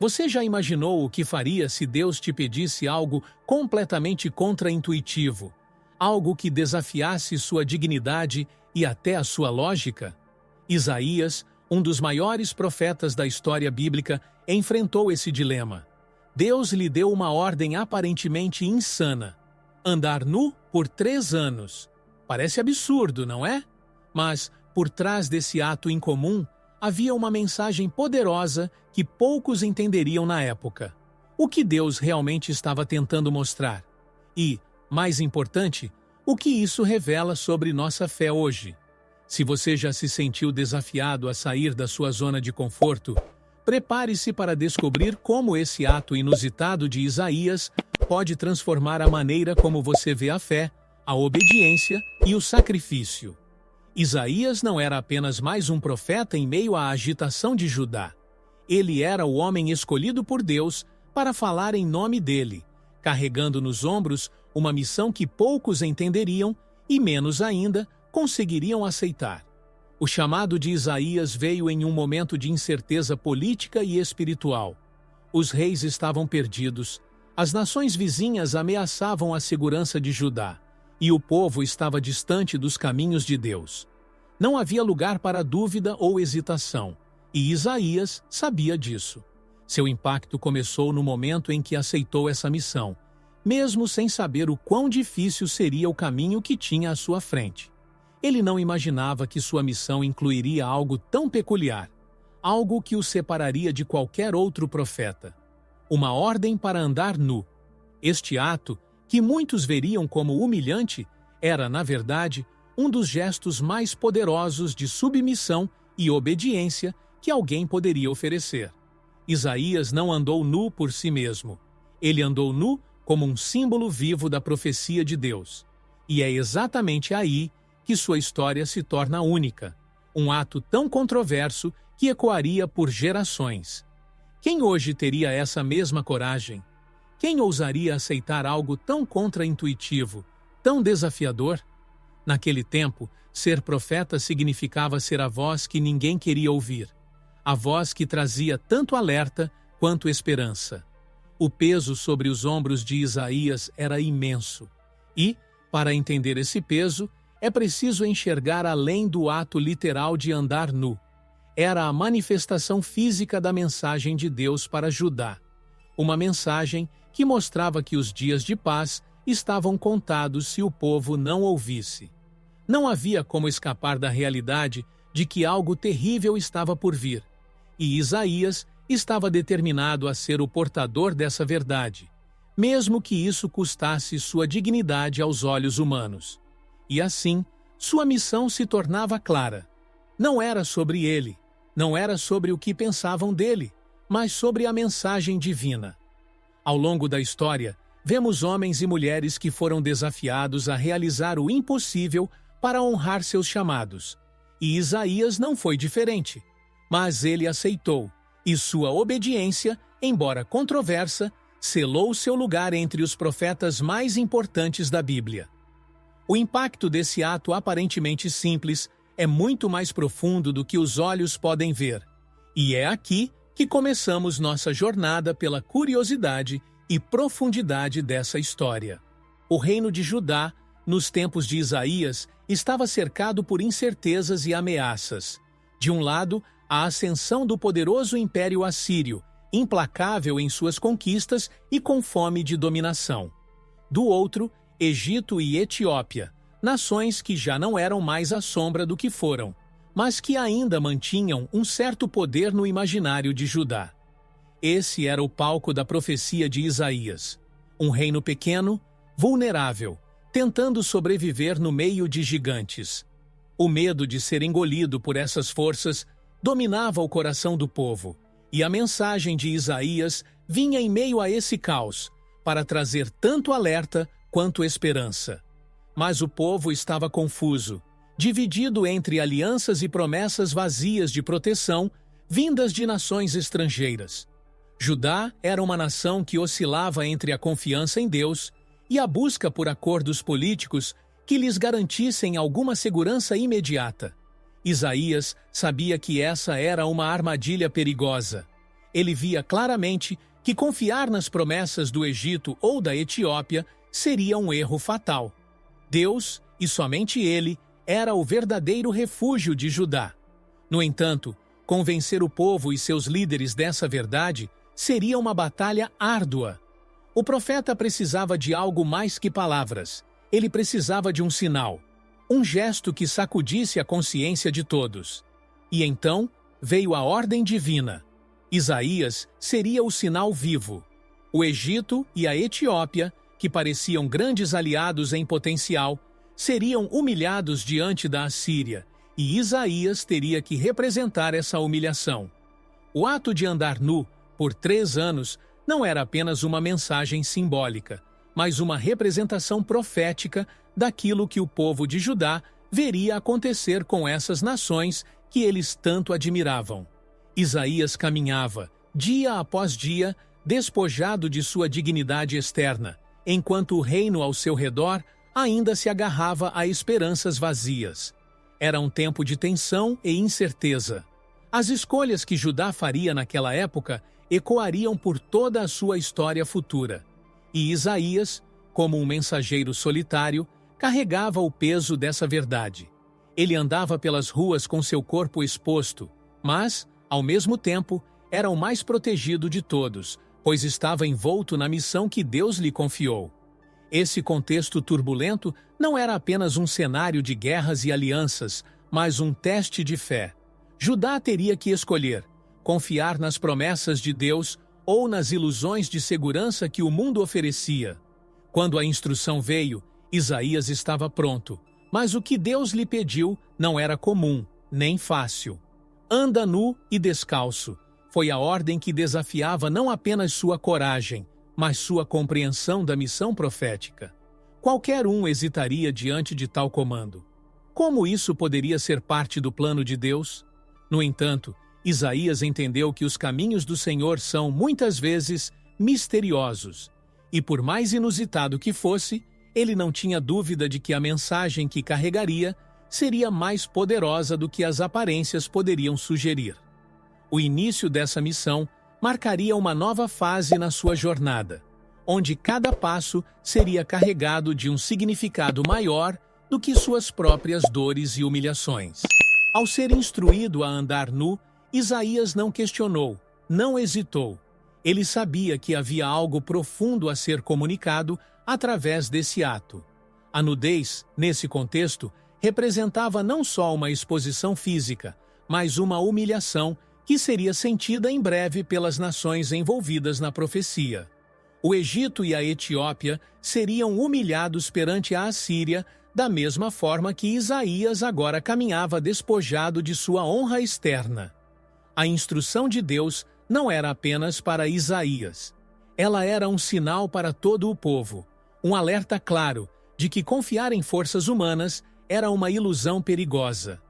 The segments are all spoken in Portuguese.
Você já imaginou o que faria se Deus te pedisse algo completamente contraintuitivo? Algo que desafiasse sua dignidade e até a sua lógica? Isaías, um dos maiores profetas da história bíblica, enfrentou esse dilema. Deus lhe deu uma ordem aparentemente insana: andar nu por 3 anos. Parece absurdo, não é? Mas, por trás desse ato incomum, havia uma mensagem poderosa que poucos entenderiam na época. O que Deus realmente estava tentando mostrar? E, mais importante, o que isso revela sobre nossa fé hoje? Se você já se sentiu desafiado a sair da sua zona de conforto, prepare-se para descobrir como esse ato inusitado de Isaías pode transformar a maneira como você vê a fé, a obediência e o sacrifício. Isaías não era apenas mais um profeta em meio à agitação de Judá. Ele era o homem escolhido por Deus para falar em nome dele, carregando nos ombros uma missão que poucos entenderiam e, menos ainda, conseguiriam aceitar. O chamado de Isaías veio em um momento de incerteza política e espiritual. Os reis estavam perdidos, as nações vizinhas ameaçavam a segurança de Judá, e o povo estava distante dos caminhos de Deus. Não havia lugar para dúvida ou hesitação, e Isaías sabia disso. Seu impacto começou no momento em que aceitou essa missão, mesmo sem saber o quão difícil seria o caminho que tinha à sua frente. Ele não imaginava que sua missão incluiria algo tão peculiar, algo que o separaria de qualquer outro profeta. Uma ordem para andar nu. Este ato, que muitos veriam como humilhante, era, na verdade, um dos gestos mais poderosos de submissão e obediência que alguém poderia oferecer. Isaías não andou nu por si mesmo. Ele andou nu como um símbolo vivo da profecia de Deus. E é exatamente aí que sua história se torna única. Um ato tão controverso que ecoaria por gerações. Quem hoje teria essa mesma coragem? Quem ousaria aceitar algo tão contraintuitivo, tão desafiador? Naquele tempo, ser profeta significava ser a voz que ninguém queria ouvir. A voz que trazia tanto alerta quanto esperança. O peso sobre os ombros de Isaías era imenso. E, para entender esse peso, é preciso enxergar além do ato literal de andar nu. Era a manifestação física da mensagem de Deus para Judá. Uma mensagem que mostrava que os dias de paz estavam contados se o povo não ouvisse. Não havia como escapar da realidade de que algo terrível estava por vir, e Isaías estava determinado a ser o portador dessa verdade, mesmo que isso custasse sua dignidade aos olhos humanos. E assim, sua missão se tornava clara. Não era sobre ele, não era sobre o que pensavam dele, mas sobre a mensagem divina. Ao longo da história, vemos homens e mulheres que foram desafiados a realizar o impossível para honrar seus chamados. E Isaías não foi diferente, mas ele aceitou, e sua obediência, embora controversa, selou seu lugar entre os profetas mais importantes da Bíblia. O impacto desse ato aparentemente simples é muito mais profundo do que os olhos podem ver. E é aqui que começamos nossa jornada pela curiosidade e profundidade dessa história. O reino de Judá, nos tempos de Isaías, estava cercado por incertezas e ameaças. De um lado, a ascensão do poderoso Império Assírio, implacável em suas conquistas e com fome de dominação. Do outro, Egito e Etiópia, nações que já não eram mais a sombra do que foram, mas que ainda mantinham um certo poder no imaginário de Judá. Esse era o palco da profecia de Isaías. Um reino pequeno, vulnerável, tentando sobreviver no meio de gigantes. O medo de ser engolido por essas forças dominava o coração do povo, e a mensagem de Isaías vinha em meio a esse caos, para trazer tanto alerta quanto esperança. Mas o povo estava confuso, dividido entre alianças e promessas vazias de proteção vindas de nações estrangeiras. Judá era uma nação que oscilava entre a confiança em Deus e a busca por acordos políticos que lhes garantissem alguma segurança imediata. Isaías sabia que essa era uma armadilha perigosa. Ele via claramente que confiar nas promessas do Egito ou da Etiópia seria um erro fatal. Deus, e somente Ele, era o verdadeiro refúgio de Judá. No entanto, convencer o povo e seus líderes dessa verdade seria uma batalha árdua. O profeta precisava de algo mais que palavras. Ele precisava de um sinal, um gesto que sacudisse a consciência de todos. E então veio a ordem divina. Isaías seria o sinal vivo. O Egito e a Etiópia, que pareciam grandes aliados em potencial, seriam humilhados diante da Assíria, e Isaías teria que representar essa humilhação. O ato de andar nu por 3 anos não era apenas uma mensagem simbólica, mas uma representação profética daquilo que o povo de Judá veria acontecer com essas nações que eles tanto admiravam. Isaías caminhava, dia após dia, despojado de sua dignidade externa, enquanto o reino ao seu redor ainda se agarrava a esperanças vazias. Era um tempo de tensão e incerteza. As escolhas que Judá faria naquela época ecoariam por toda a sua história futura. E Isaías, como um mensageiro solitário, carregava o peso dessa verdade. Ele andava pelas ruas com seu corpo exposto, mas, ao mesmo tempo, era o mais protegido de todos, pois estava envolto na missão que Deus lhe confiou. Esse contexto turbulento não era apenas um cenário de guerras e alianças, mas um teste de fé. Judá teria que escolher: confiar nas promessas de Deus ou nas ilusões de segurança que o mundo oferecia. Quando a instrução veio, Isaías estava pronto, mas o que Deus lhe pediu não era comum, nem fácil. Anda nu e descalço. Foi a ordem que desafiava não apenas sua coragem, mas sua compreensão da missão profética. Qualquer um hesitaria diante de tal comando. Como isso poderia ser parte do plano de Deus? No entanto, Isaías entendeu que os caminhos do Senhor são, muitas vezes, misteriosos. E por mais inusitado que fosse, ele não tinha dúvida de que a mensagem que carregaria seria mais poderosa do que as aparências poderiam sugerir. O início dessa missão marcaria uma nova fase na sua jornada, onde cada passo seria carregado de um significado maior do que suas próprias dores e humilhações. Ao ser instruído a andar nu, Isaías não questionou, não hesitou. Ele sabia que havia algo profundo a ser comunicado através desse ato. A nudez, nesse contexto, representava não só uma exposição física, mas uma humilhação que seria sentida em breve pelas nações envolvidas na profecia. O Egito e a Etiópia seriam humilhados perante a Assíria da mesma forma que Isaías agora caminhava despojado de sua honra externa. A instrução de Deus não era apenas para Isaías. Ela era um sinal para todo o povo, um alerta claro de que confiar em forças humanas era uma ilusão perigosa.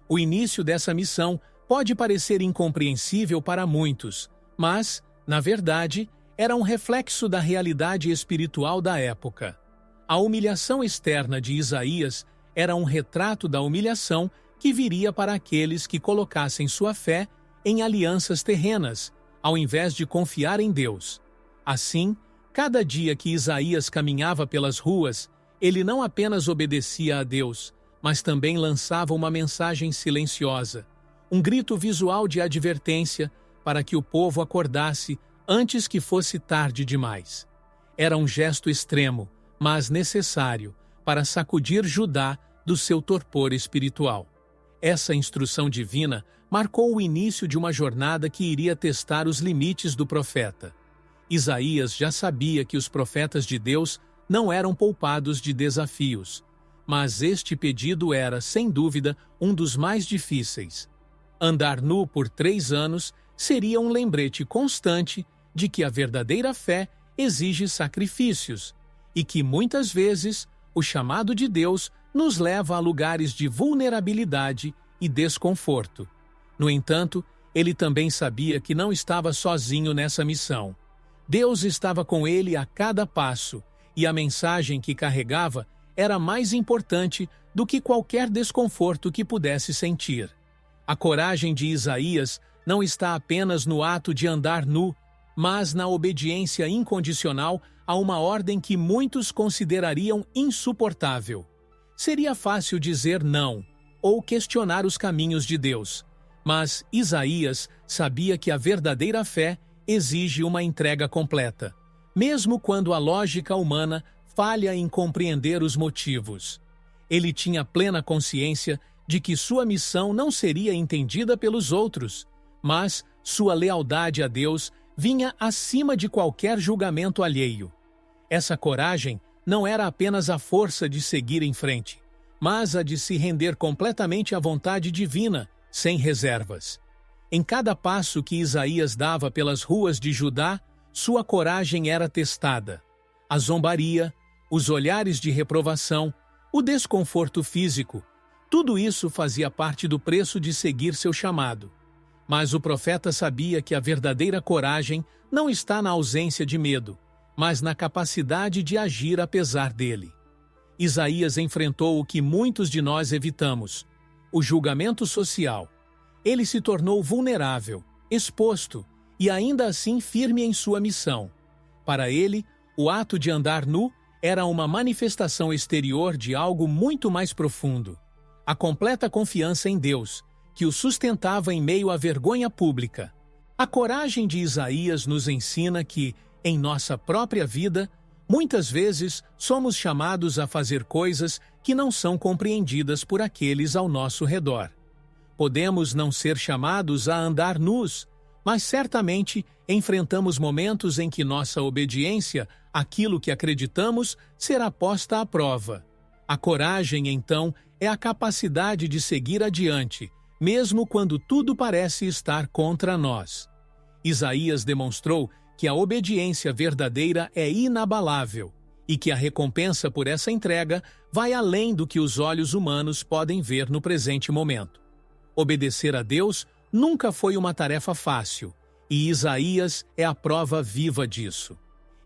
O início dessa missão pode parecer incompreensível para muitos, mas, na verdade, era um reflexo da realidade espiritual da época. A humilhação externa de Isaías era um retrato da humilhação que viria para aqueles que colocassem sua fé em alianças terrenas, ao invés de confiar em Deus. Assim, cada dia que Isaías caminhava pelas ruas, ele não apenas obedecia a Deus, mas também lançava uma mensagem silenciosa, um grito visual de advertência para que o povo acordasse antes que fosse tarde demais. Era um gesto extremo, mas necessário, para sacudir Judá do seu torpor espiritual. Essa instrução divina marcou o início de uma jornada que iria testar os limites do profeta. Isaías já sabia que os profetas de Deus não eram poupados de desafios, mas este pedido era, sem dúvida, um dos mais difíceis. Andar nu por 3 anos seria um lembrete constante de que a verdadeira fé exige sacrifícios e que, muitas vezes, o chamado de Deus nos leva a lugares de vulnerabilidade e desconforto. No entanto, ele também sabia que não estava sozinho nessa missão. Deus estava com ele a cada passo, e a mensagem que carregava era mais importante do que qualquer desconforto que pudesse sentir. A coragem de Isaías não está apenas no ato de andar nu, mas na obediência incondicional a uma ordem que muitos considerariam insuportável. Seria fácil dizer não, ou questionar os caminhos de Deus, mas Isaías sabia que a verdadeira fé exige uma entrega completa, mesmo quando a lógica humana falha em compreender os motivos. Ele tinha plena consciência de que sua missão não seria entendida pelos outros, mas sua lealdade a Deus vinha acima de qualquer julgamento alheio. Essa coragem não era apenas a força de seguir em frente, mas a de se render completamente à vontade divina, sem reservas. Em cada passo que Isaías dava pelas ruas de Judá, sua coragem era testada. A zombaria, os olhares de reprovação, o desconforto físico, tudo isso fazia parte do preço de seguir seu chamado. Mas o profeta sabia que a verdadeira coragem não está na ausência de medo, mas na capacidade de agir apesar dele. Isaías enfrentou o que muitos de nós evitamos: o julgamento social. Ele se tornou vulnerável, exposto e ainda assim firme em sua missão. Para ele, o ato de andar nu era uma manifestação exterior de algo muito mais profundo: a completa confiança em Deus, que o sustentava em meio à vergonha pública. A coragem de Isaías nos ensina que, em nossa própria vida, muitas vezes somos chamados a fazer coisas que não são compreendidas por aqueles ao nosso redor. Podemos não ser chamados a andar nus, mas certamente enfrentamos momentos em que nossa obediência àquilo que acreditamos será posta à prova. A coragem, então, é a capacidade de seguir adiante, mesmo quando tudo parece estar contra nós. Isaías demonstrou que a obediência verdadeira é inabalável e que a recompensa por essa entrega vai além do que os olhos humanos podem ver no presente momento. Obedecer a Deus nunca foi uma tarefa fácil, e Isaías é a prova viva disso.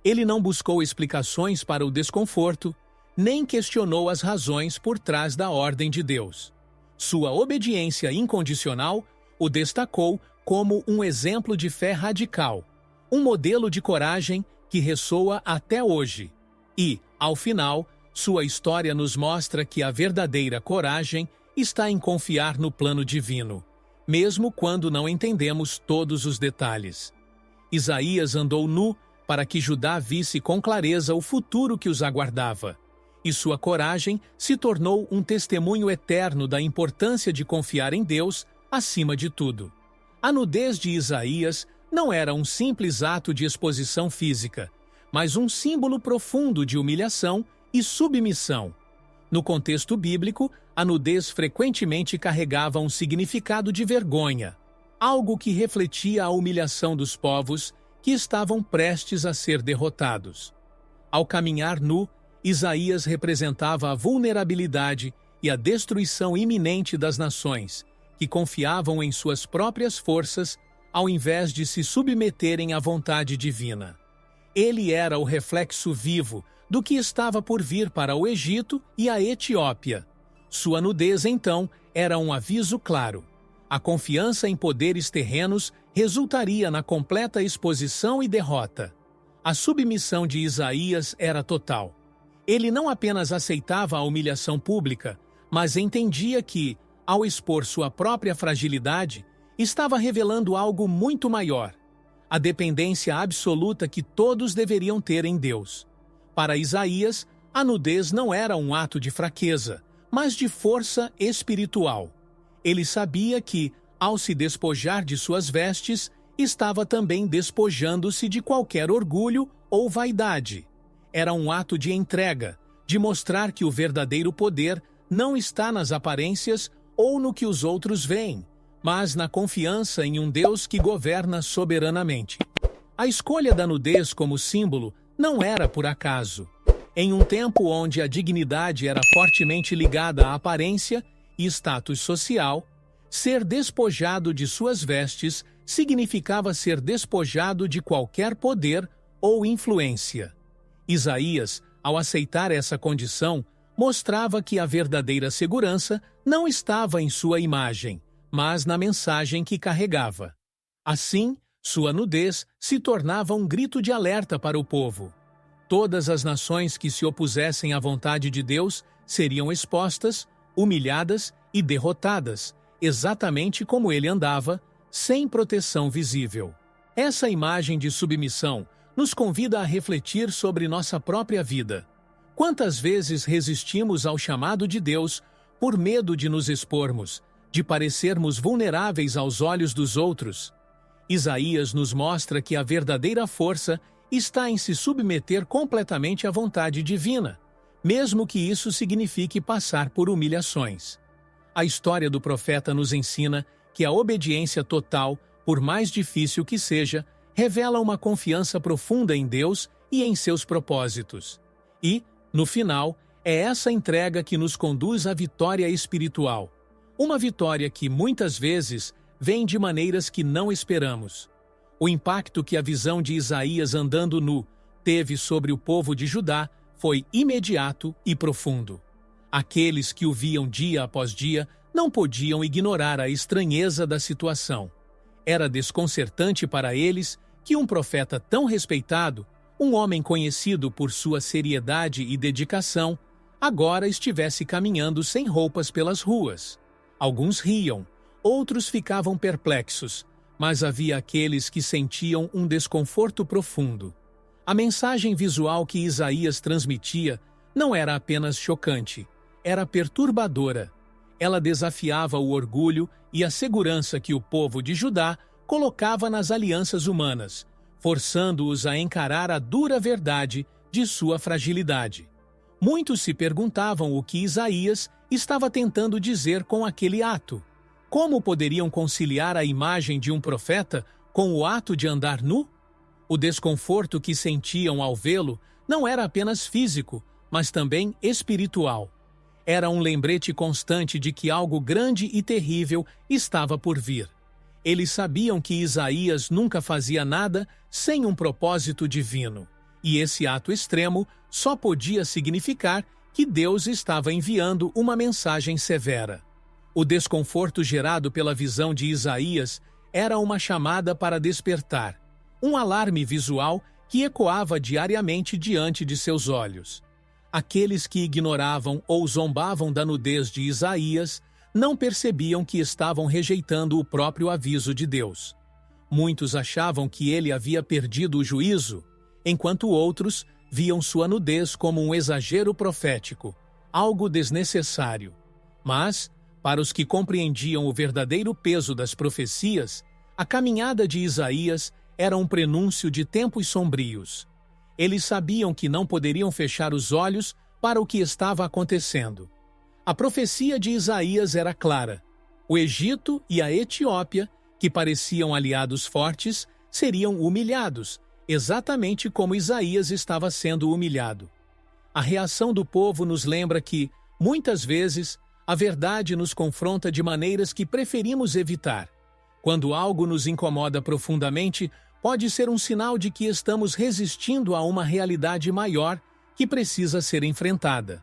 Ele não buscou explicações para o desconforto, nem questionou as razões por trás da ordem de Deus. Sua obediência incondicional o destacou como um exemplo de fé radical, um modelo de coragem que ressoa até hoje. E, ao final, sua história nos mostra que a verdadeira coragem está em confiar no plano divino, mesmo quando não entendemos todos os detalhes. Isaías andou nu para que Judá visse com clareza o futuro que os aguardava, e sua coragem se tornou um testemunho eterno da importância de confiar em Deus acima de tudo. A nudez de Isaías não era um simples ato de exposição física, mas um símbolo profundo de humilhação e submissão. No contexto bíblico, a nudez frequentemente carregava um significado de vergonha, algo que refletia a humilhação dos povos que estavam prestes a ser derrotados. Ao caminhar nu, Isaías representava a vulnerabilidade e a destruição iminente das nações, que confiavam em suas próprias forças ao invés de se submeterem à vontade divina. Ele era o reflexo vivo do que estava por vir para o Egito e a Etiópia. Sua nudez, então, era um aviso claro. A confiança em poderes terrenos resultaria na completa exposição e derrota. A submissão de Isaías era total. Ele não apenas aceitava a humilhação pública, mas entendia que, ao expor sua própria fragilidade, estava revelando algo muito maior: a dependência absoluta que todos deveriam ter em Deus. Para Isaías, a nudez não era um ato de fraqueza, mas de força espiritual. Ele sabia que, ao se despojar de suas vestes, estava também despojando-se de qualquer orgulho ou vaidade. Era um ato de entrega, de mostrar que o verdadeiro poder não está nas aparências ou no que os outros veem, mas na confiança em um Deus que governa soberanamente. A escolha da nudez como símbolo não era por acaso. Em um tempo onde a dignidade era fortemente ligada à aparência e status social, ser despojado de suas vestes significava ser despojado de qualquer poder ou influência. Isaías, ao aceitar essa condição, mostrava que a verdadeira segurança não estava em sua imagem, mas na mensagem que carregava. Assim, sua nudez se tornava um grito de alerta para o povo. Todas as nações que se opusessem à vontade de Deus seriam expostas, humilhadas e derrotadas, exatamente como ele andava, sem proteção visível. Essa imagem de submissão nos convida a refletir sobre nossa própria vida. Quantas vezes resistimos ao chamado de Deus por medo de nos expormos, de parecermos vulneráveis aos olhos dos outros? Isaías nos mostra que a verdadeira força está em se submeter completamente à vontade divina, mesmo que isso signifique passar por humilhações. A história do profeta nos ensina que a obediência total, por mais difícil que seja, revela uma confiança profunda em Deus e em seus propósitos. E, no final, é essa entrega que nos conduz à vitória espiritual. Uma vitória que, muitas vezes, vem de maneiras que não esperamos. O impacto que a visão de Isaías andando nu teve sobre o povo de Judá foi imediato e profundo. Aqueles que o viam dia após dia não podiam ignorar a estranheza da situação. Era desconcertante para eles que um profeta tão respeitado, um homem conhecido por sua seriedade e dedicação, agora estivesse caminhando sem roupas pelas ruas. Alguns riam, outros ficavam perplexos, mas havia aqueles que sentiam um desconforto profundo. A mensagem visual que Isaías transmitia não era apenas chocante, era perturbadora. Ela desafiava o orgulho e a segurança que o povo de Judá colocava nas alianças humanas, forçando-os a encarar a dura verdade de sua fragilidade. Muitos se perguntavam o que Isaías estava tentando dizer com aquele ato. Como poderiam conciliar a imagem de um profeta com o ato de andar nu? O desconforto que sentiam ao vê-lo não era apenas físico, mas também espiritual. Era um lembrete constante de que algo grande e terrível estava por vir. Eles sabiam que Isaías nunca fazia nada sem um propósito divino, e esse ato extremo só podia significar que Deus estava enviando uma mensagem severa. O desconforto gerado pela visão de Isaías era uma chamada para despertar, um alarme visual que ecoava diariamente diante de seus olhos. Aqueles que ignoravam ou zombavam da nudez de Isaías não percebiam que estavam rejeitando o próprio aviso de Deus. Muitos achavam que ele havia perdido o juízo, enquanto outros viam sua nudez como um exagero profético, algo desnecessário. Mas, para os que compreendiam o verdadeiro peso das profecias, a caminhada de Isaías era um prenúncio de tempos sombrios. Eles sabiam que não poderiam fechar os olhos para o que estava acontecendo. A profecia de Isaías era clara. O Egito e a Etiópia, que pareciam aliados fortes, seriam humilhados, exatamente como Isaías estava sendo humilhado. A reação do povo nos lembra que, muitas vezes, a verdade nos confronta de maneiras que preferimos evitar. Quando algo nos incomoda profundamente, pode ser um sinal de que estamos resistindo a uma realidade maior que precisa ser enfrentada.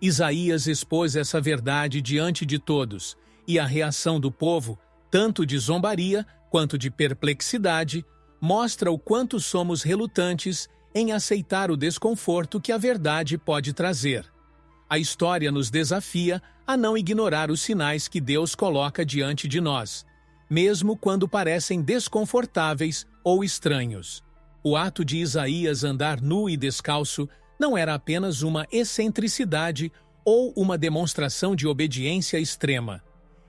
Isaías expôs essa verdade diante de todos, e a reação do povo, tanto de zombaria quanto de perplexidade, mostra o quanto somos relutantes em aceitar o desconforto que a verdade pode trazer. A história nos desafia a não ignorar os sinais que Deus coloca diante de nós, mesmo quando parecem desconfortáveis ou estranhos. O ato de Isaías andar nu e descalço não era apenas uma excentricidade ou uma demonstração de obediência extrema.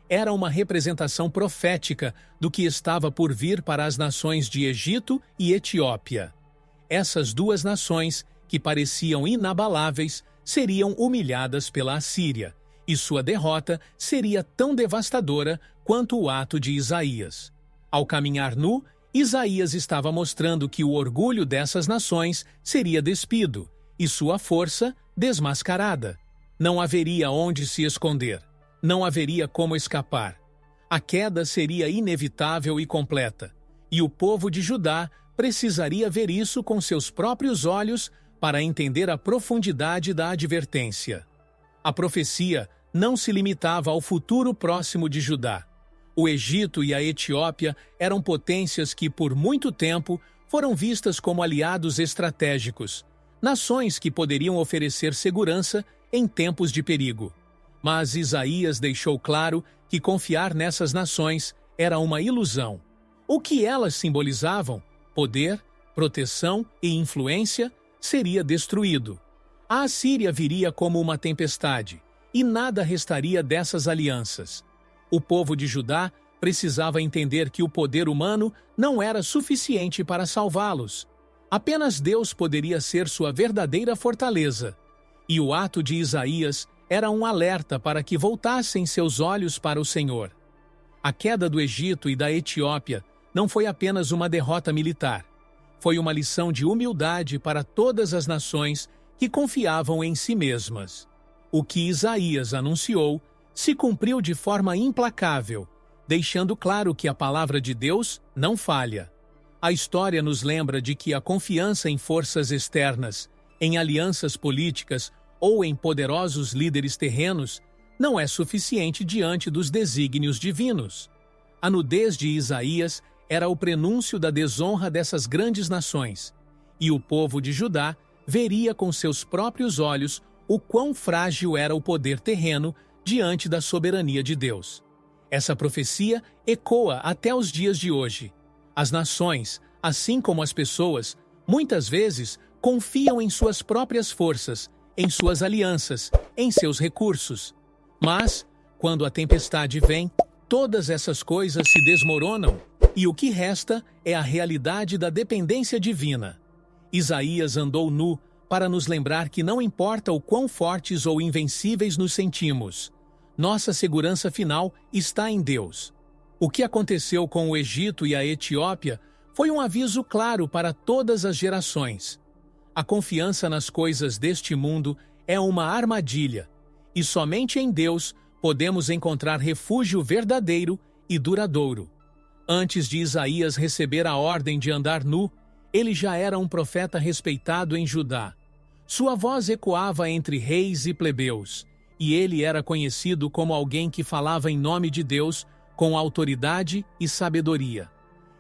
Era uma representação profética do que estava por vir para as nações de Egito e Etiópia. Essas duas nações, que pareciam inabaláveis, seriam humilhadas pela Assíria, e sua derrota seria tão devastadora quanto o ato de Isaías. Ao caminhar nu, Isaías estava mostrando que o orgulho dessas nações seria despido e sua força desmascarada. Não haveria onde se esconder. Não haveria como escapar. A queda seria inevitável e completa, e o povo de Judá precisaria ver isso com seus próprios olhos para entender a profundidade da advertência. A profecia não se limitava ao futuro próximo de Judá. O Egito e a Etiópia eram potências que, por muito tempo, foram vistas como aliados estratégicos, nações que poderiam oferecer segurança em tempos de perigo. Mas Isaías deixou claro que confiar nessas nações era uma ilusão. O que elas simbolizavam, poder, proteção e influência, seria destruído. A Assíria viria como uma tempestade, e nada restaria dessas alianças. O povo de Judá precisava entender que o poder humano não era suficiente para salvá-los. Apenas Deus poderia ser sua verdadeira fortaleza. E o ato de Isaías era um alerta para que voltassem seus olhos para o Senhor. A queda do Egito e da Etiópia não foi apenas uma derrota militar. Foi uma lição de humildade para todas as nações que confiavam em si mesmas. O que Isaías anunciou se cumpriu de forma implacável, deixando claro que a palavra de Deus não falha. A história nos lembra de que a confiança em forças externas, em alianças políticas ou em poderosos líderes terrenos não é suficiente diante dos desígnios divinos. A nudez de Isaías era o prenúncio da desonra dessas grandes nações, e o povo de Judá veria com seus próprios olhos o quão frágil era o poder terreno diante da soberania de Deus. Essa profecia ecoa até os dias de hoje. As nações, assim como as pessoas, muitas vezes confiam em suas próprias forças, em suas alianças, em seus recursos. Mas, quando a tempestade vem, todas essas coisas se desmoronam e o que resta é a realidade da dependência divina. Isaías andou nu para nos lembrar que não importa o quão fortes ou invencíveis nos sentimos, nossa segurança final está em Deus. O que aconteceu com o Egito e a Etiópia foi um aviso claro para todas as gerações. A confiança nas coisas deste mundo é uma armadilha, e somente em Deus podemos encontrar refúgio verdadeiro e duradouro. Antes de Isaías receber a ordem de andar nu, ele já era um profeta respeitado em Judá. Sua voz ecoava entre reis e plebeus, e ele era conhecido como alguém que falava em nome de Deus com autoridade e sabedoria.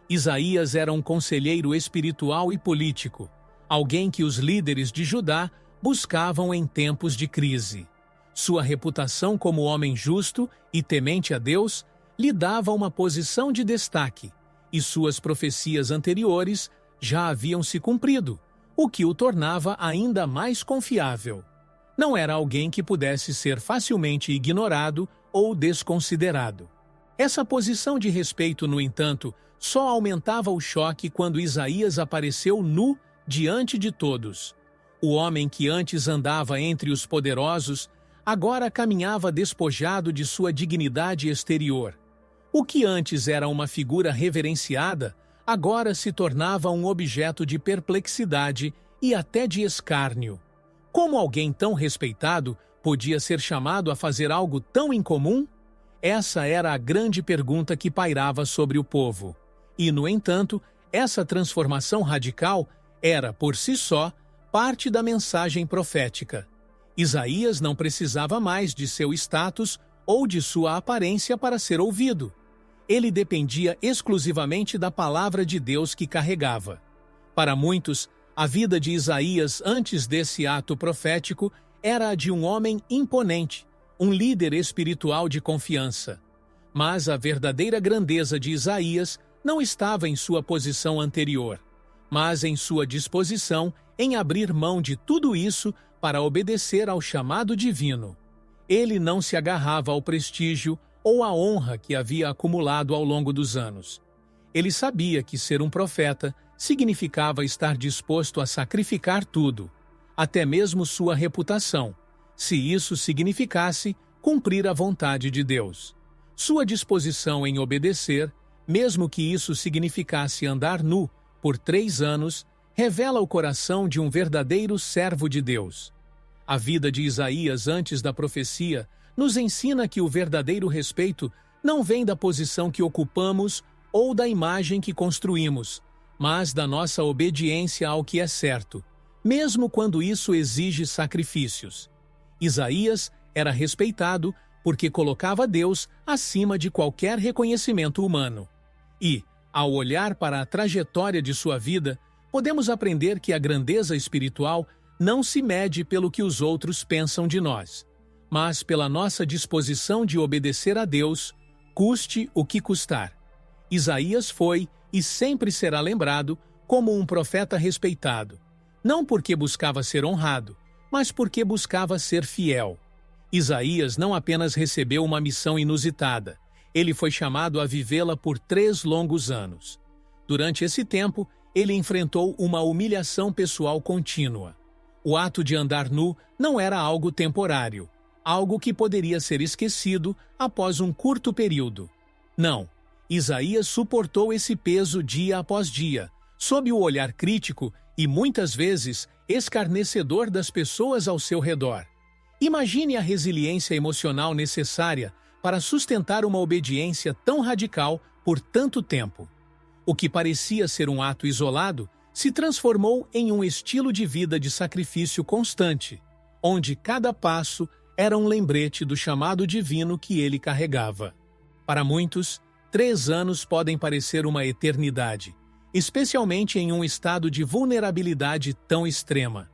Isaías era um conselheiro espiritual e político, alguém que os líderes de Judá buscavam em tempos de crise. Sua reputação como homem justo e temente a Deus lhe dava uma posição de destaque, e suas profecias anteriores já haviam se cumprido, o que o tornava ainda mais confiável. Não era alguém que pudesse ser facilmente ignorado ou desconsiderado. Essa posição de respeito, no entanto, só aumentava o choque quando Isaías apareceu nu diante de todos. O homem que antes andava entre os poderosos, agora caminhava despojado de sua dignidade exterior. O que antes era uma figura reverenciada, agora se tornava um objeto de perplexidade e até de escárnio. Como alguém tão respeitado podia ser chamado a fazer algo tão incomum? Essa era a grande pergunta que pairava sobre o povo. E, no entanto, essa transformação radical era, por si só, parte da mensagem profética. Isaías não precisava mais de seu status ou de sua aparência para ser ouvido. Ele dependia exclusivamente da palavra de Deus que carregava. Para muitos, a vida de Isaías antes desse ato profético era a de um homem imponente, um líder espiritual de confiança. Mas a verdadeira grandeza de Isaías não estava em sua posição anterior, mas em sua disposição em abrir mão de tudo isso para obedecer ao chamado divino. Ele não se agarrava ao prestígio ou à honra que havia acumulado ao longo dos anos. Ele sabia que ser um profeta significava estar disposto a sacrificar tudo, até mesmo sua reputação, se isso significasse cumprir a vontade de Deus. Sua disposição em obedecer, mesmo que isso significasse andar nu por 3 anos, revela o coração de um verdadeiro servo de Deus. A vida de Isaías antes da profecia nos ensina que o verdadeiro respeito não vem da posição que ocupamos ou da imagem que construímos, mas da nossa obediência ao que é certo, mesmo quando isso exige sacrifícios. Isaías era respeitado porque colocava Deus acima de qualquer reconhecimento humano. E, ao olhar para a trajetória de sua vida, podemos aprender que a grandeza espiritual não se mede pelo que os outros pensam de nós, mas pela nossa disposição de obedecer a Deus, custe o que custar. Isaías foi e sempre será lembrado como um profeta respeitado, não porque buscava ser honrado, mas porque buscava ser fiel. Isaías não apenas recebeu uma missão inusitada, ele foi chamado a vivê-la por 3 longos anos. Durante esse tempo, ele enfrentou uma humilhação pessoal contínua. O ato de andar nu não era algo temporário, algo que poderia ser esquecido após um curto período. Não, Isaías suportou esse peso dia após dia, sob o olhar crítico e, muitas vezes, escarnecedor das pessoas ao seu redor. Imagine a resiliência emocional necessária para sustentar uma obediência tão radical por tanto tempo. O que parecia ser um ato isolado se transformou em um estilo de vida de sacrifício constante, onde cada passo era um lembrete do chamado divino que ele carregava. Para muitos, 3 anos podem parecer uma eternidade, especialmente em um estado de vulnerabilidade tão extrema.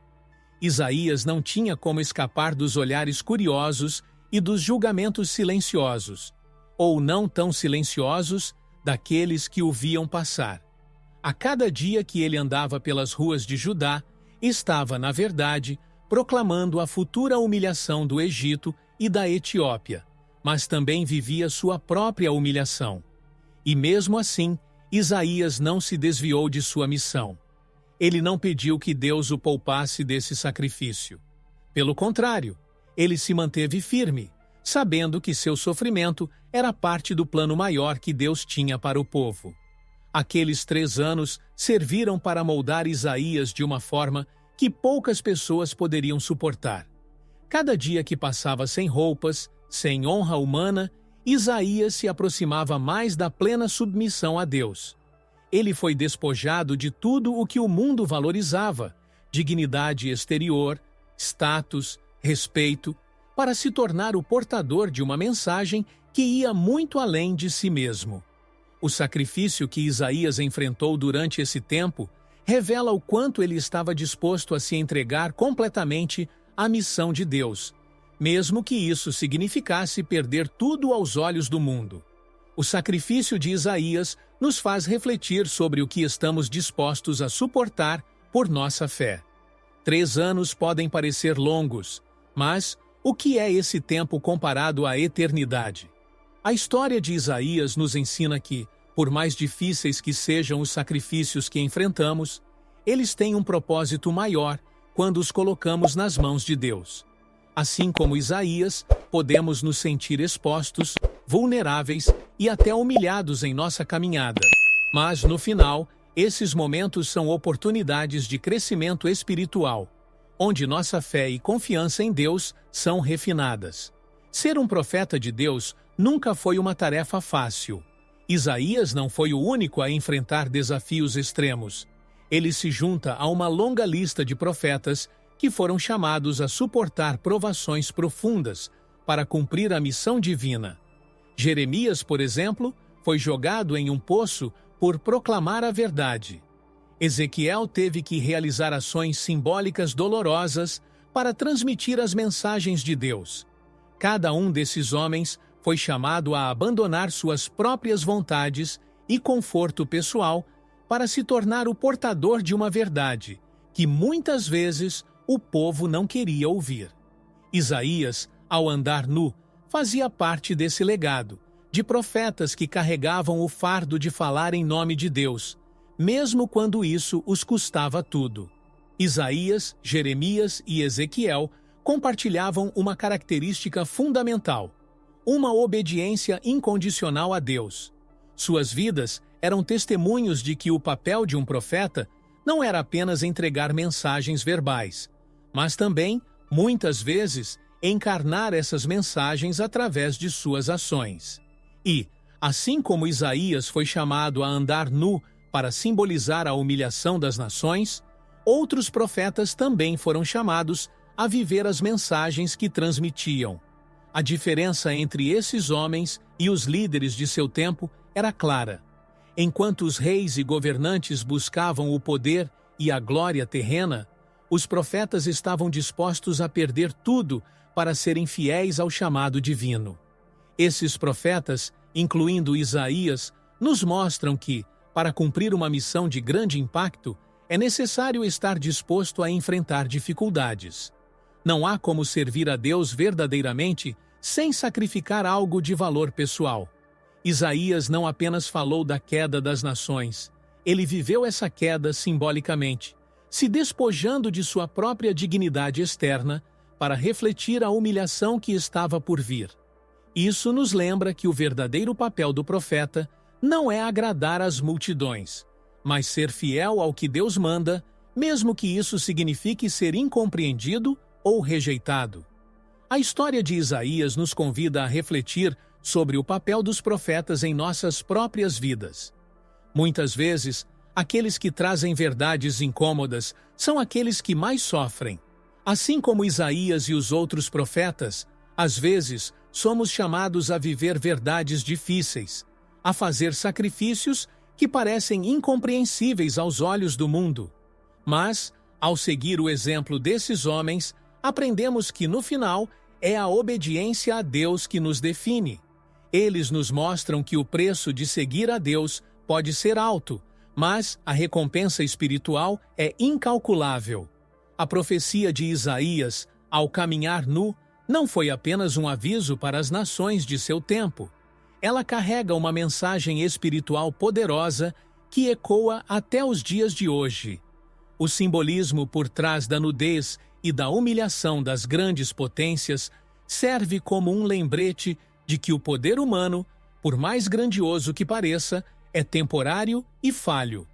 Isaías não tinha como escapar dos olhares curiosos e dos julgamentos silenciosos, ou não tão silenciosos, daqueles que o viam passar. A cada dia que ele andava pelas ruas de Judá, estava, na verdade, proclamando a futura humilhação do Egito e da Etiópia, mas também vivia sua própria humilhação. E mesmo assim, Isaías não se desviou de sua missão. Ele não pediu que Deus o poupasse desse sacrifício. Pelo contrário, ele se manteve firme, sabendo que seu sofrimento era parte do plano maior que Deus tinha para o povo. Aqueles 3 anos serviram para moldar Isaías de uma forma que poucas pessoas poderiam suportar. Cada dia que passava sem roupas, sem honra humana, Isaías se aproximava mais da plena submissão a Deus. Ele foi despojado de tudo o que o mundo valorizava, dignidade exterior, status, respeito, para se tornar o portador de uma mensagem que ia muito além de si mesmo. O sacrifício que Isaías enfrentou durante esse tempo revela o quanto ele estava disposto a se entregar completamente à missão de Deus, mesmo que isso significasse perder tudo aos olhos do mundo. O sacrifício de Isaías nos faz refletir sobre o que estamos dispostos a suportar por nossa fé. 3 anos podem parecer longos, mas o que é esse tempo comparado à eternidade? A história de Isaías nos ensina que, por mais difíceis que sejam os sacrifícios que enfrentamos, eles têm um propósito maior quando os colocamos nas mãos de Deus. Assim como Isaías, podemos nos sentir expostos, vulneráveis e até humilhados em nossa caminhada. Mas, no final, esses momentos são oportunidades de crescimento espiritual, onde nossa fé e confiança em Deus são refinadas. Ser um profeta de Deus nunca foi uma tarefa fácil. Isaías não foi o único a enfrentar desafios extremos. Ele se junta a uma longa lista de profetas que foram chamados a suportar provações profundas para cumprir a missão divina. Jeremias, por exemplo, foi jogado em um poço por proclamar a verdade. Ezequiel teve que realizar ações simbólicas dolorosas para transmitir as mensagens de Deus. Cada um desses homens foi chamado a abandonar suas próprias vontades e conforto pessoal para se tornar o portador de uma verdade que muitas vezes o povo não queria ouvir. Isaías, ao andar nu, fazia parte desse legado, de profetas que carregavam o fardo de falar em nome de Deus, mesmo quando isso os custava tudo. Isaías, Jeremias e Ezequiel compartilhavam uma característica fundamental: uma obediência incondicional a Deus. Suas vidas eram testemunhos de que o papel de um profeta não era apenas entregar mensagens verbais, mas também, muitas vezes, encarnar essas mensagens através de suas ações. E, assim como Isaías foi chamado a andar nu para simbolizar a humilhação das nações, outros profetas também foram chamados a viver as mensagens que transmitiam. A diferença entre esses homens e os líderes de seu tempo era clara. Enquanto os reis e governantes buscavam o poder e a glória terrena, os profetas estavam dispostos a perder tudo para serem fiéis ao chamado divino. Esses profetas, incluindo Isaías, nos mostram que, para cumprir uma missão de grande impacto, é necessário estar disposto a enfrentar dificuldades. Não há como servir a Deus verdadeiramente sem sacrificar algo de valor pessoal. Isaías não apenas falou da queda das nações, ele viveu essa queda simbolicamente, se despojando de sua própria dignidade externa para refletir a humilhação que estava por vir. Isso nos lembra que o verdadeiro papel do profeta não é agradar as multidões, mas ser fiel ao que Deus manda, mesmo que isso signifique ser incompreendido ou rejeitado. A história de Isaías nos convida a refletir sobre o papel dos profetas em nossas próprias vidas. Muitas vezes, aqueles que trazem verdades incômodas são aqueles que mais sofrem. Assim como Isaías e os outros profetas, às vezes somos chamados a viver verdades difíceis, a fazer sacrifícios que parecem incompreensíveis aos olhos do mundo. Mas, ao seguir o exemplo desses homens, aprendemos que, no final, é a obediência a Deus que nos define. Eles nos mostram que o preço de seguir a Deus pode ser alto, mas a recompensa espiritual é incalculável. A profecia de Isaías, ao caminhar nu, não foi apenas um aviso para as nações de seu tempo. Ela carrega uma mensagem espiritual poderosa que ecoa até os dias de hoje. O simbolismo por trás da nudez e da humilhação das grandes potências serve como um lembrete de que o poder humano, por mais grandioso que pareça, é temporário e falho.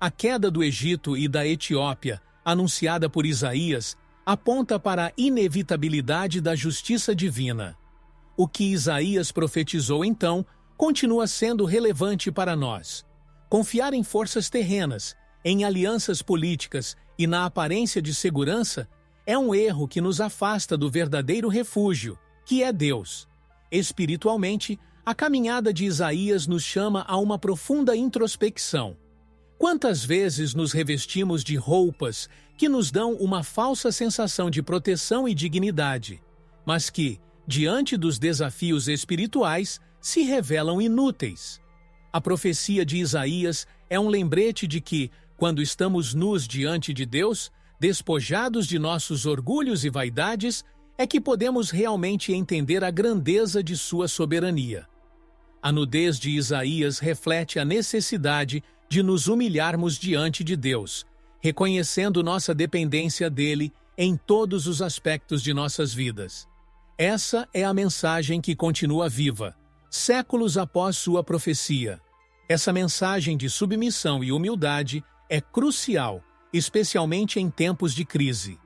A queda do Egito e da Etiópia, anunciada por Isaías, aponta para a inevitabilidade da justiça divina. O que Isaías profetizou então continua sendo relevante para nós. Confiar em forças terrenas, em alianças políticas e na aparência de segurança é um erro que nos afasta do verdadeiro refúgio, que é Deus. Espiritualmente, a caminhada de Isaías nos chama a uma profunda introspecção. Quantas vezes nos revestimos de roupas que nos dão uma falsa sensação de proteção e dignidade, mas que, diante dos desafios espirituais, se revelam inúteis? A profecia de Isaías é um lembrete de que, quando estamos nus diante de Deus, despojados de nossos orgulhos e vaidades, é que podemos realmente entender a grandeza de sua soberania. A nudez de Isaías reflete a necessidade de nos humilharmos diante de Deus, reconhecendo nossa dependência dele em todos os aspectos de nossas vidas. Essa é a mensagem que continua viva, séculos após sua profecia. Essa mensagem de submissão e humildade é crucial, especialmente em tempos de crise.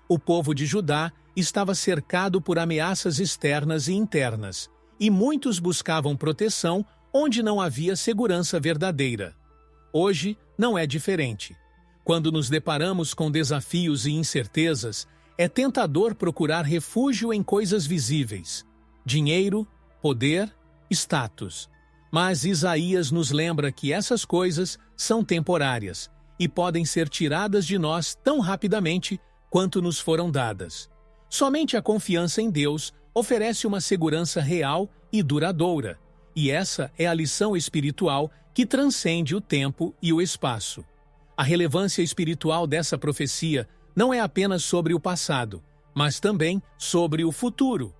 O povo de Judá estava cercado por ameaças externas e internas, e muitos buscavam proteção onde não havia segurança verdadeira. Hoje não é diferente. Quando nos deparamos com desafios e incertezas, é tentador procurar refúgio em coisas visíveis: dinheiro, poder, status. Mas Isaías nos lembra que essas coisas são temporárias e podem ser tiradas de nós tão rapidamente quanto nos foram dadas. Somente a confiança em Deus oferece uma segurança real e duradoura, e essa é a lição espiritual que transcende o tempo e o espaço. A relevância espiritual dessa profecia não é apenas sobre o passado, mas também sobre o futuro.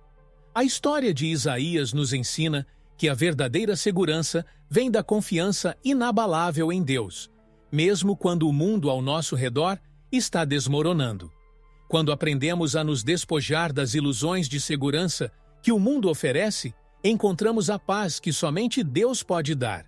A história de Isaías nos ensina que a verdadeira segurança vem da confiança inabalável em Deus, mesmo quando o mundo ao nosso redor está desmoronando. Quando aprendemos a nos despojar das ilusões de segurança que o mundo oferece, encontramos a paz que somente Deus pode dar.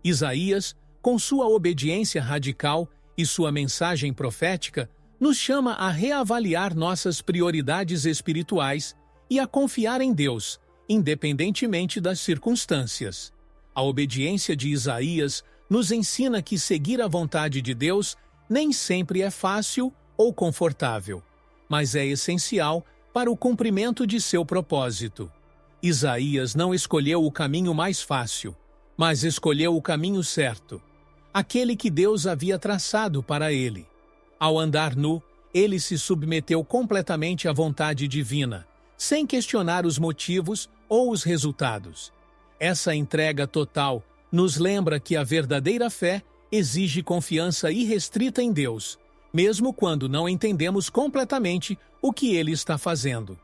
Isaías, com sua obediência radical e sua mensagem profética, nos chama a reavaliar nossas prioridades espirituais e a confiar em Deus, independentemente das circunstâncias. A obediência de Isaías nos ensina que seguir a vontade de Deus nem sempre é fácil ou confortável, mas é essencial para o cumprimento de seu propósito. Isaías não escolheu o caminho mais fácil, mas escolheu o caminho certo, aquele que Deus havia traçado para ele. Ao andar nu, ele se submeteu completamente à vontade divina, sem questionar os motivos ou os resultados. Essa entrega total nos lembra que a verdadeira fé exige confiança irrestrita em Deus, mesmo quando não entendemos completamente o que Ele está fazendo.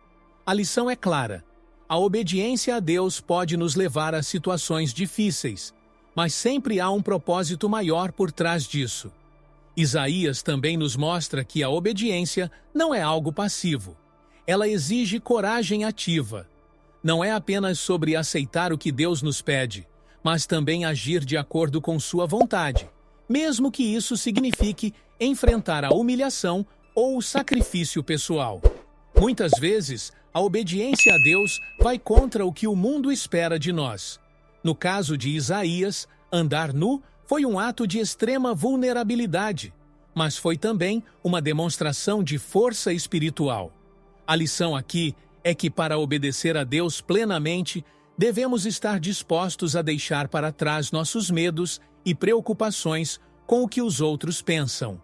A lição é clara. A obediência a Deus pode nos levar a situações difíceis, mas sempre há um propósito maior por trás disso. Isaías também nos mostra que a obediência não é algo passivo. Ela exige coragem ativa. Não é apenas sobre aceitar o que Deus nos pede, mas também agir de acordo com sua vontade, mesmo que isso signifique enfrentar a humilhação ou o sacrifício pessoal. Muitas vezes, a obediência a Deus vai contra o que o mundo espera de nós. No caso de Isaías, andar nu foi um ato de extrema vulnerabilidade, mas foi também uma demonstração de força espiritual. A lição aqui é que para obedecer a Deus plenamente, devemos estar dispostos a deixar para trás nossos medos e preocupações com o que os outros pensam.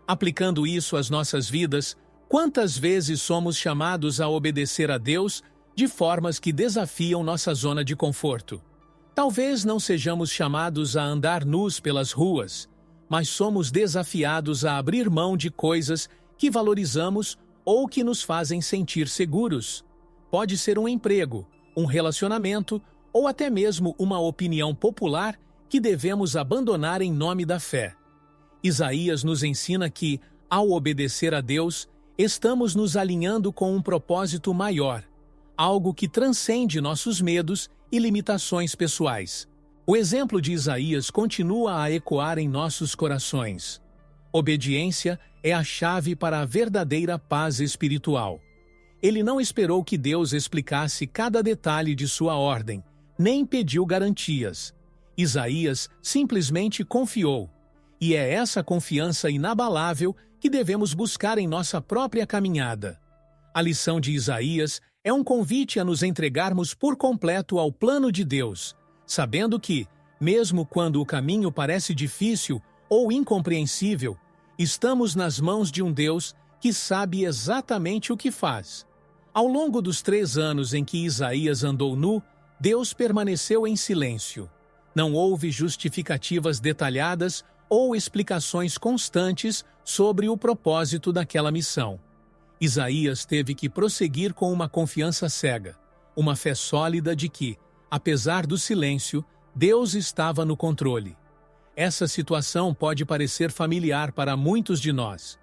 Aplicando isso às nossas vidas, quantas vezes somos chamados a obedecer a Deus de formas que desafiam nossa zona de conforto? Talvez não sejamos chamados a andar nus pelas ruas, mas somos desafiados a abrir mão de coisas que valorizamos ou que nos fazem sentir seguros. Pode ser um emprego, um relacionamento ou até mesmo uma opinião popular que devemos abandonar em nome da fé. Isaías nos ensina que, ao obedecer a Deus, estamos nos alinhando com um propósito maior, algo que transcende nossos medos e limitações pessoais. O exemplo de Isaías continua a ecoar em nossos corações. Obediência é a chave para a verdadeira paz espiritual. Ele não esperou que Deus explicasse cada detalhe de sua ordem, nem pediu garantias. Isaías simplesmente confiou. E é essa confiança inabalável que devemos buscar em nossa própria caminhada. A lição de Isaías é um convite a nos entregarmos por completo ao plano de Deus, sabendo que, mesmo quando o caminho parece difícil ou incompreensível, estamos nas mãos de um Deus que sabe exatamente o que faz. Ao longo dos 3 anos em que Isaías andou nu, Deus permaneceu em silêncio. Não houve justificativas detalhadas ou explicações constantes sobre o propósito daquela missão. Isaías teve que prosseguir com uma confiança cega, uma fé sólida de que, apesar do silêncio, Deus estava no controle. Essa situação pode parecer familiar para muitos de nós.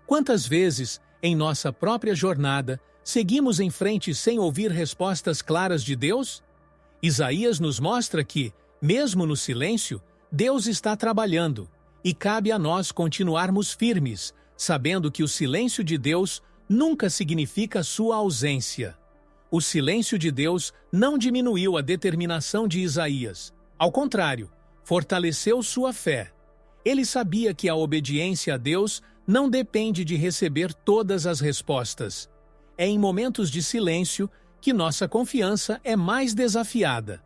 Quantas vezes, em nossa própria jornada, seguimos em frente sem ouvir respostas claras de Deus? Isaías nos mostra que, mesmo no silêncio, Deus está trabalhando, e cabe a nós continuarmos firmes, sabendo que o silêncio de Deus nunca significa sua ausência. O silêncio de Deus não diminuiu a determinação de Isaías. Ao contrário, fortaleceu sua fé. Ele sabia que a obediência a Deus não depende de receber todas as respostas. É em momentos de silêncio que nossa confiança é mais desafiada.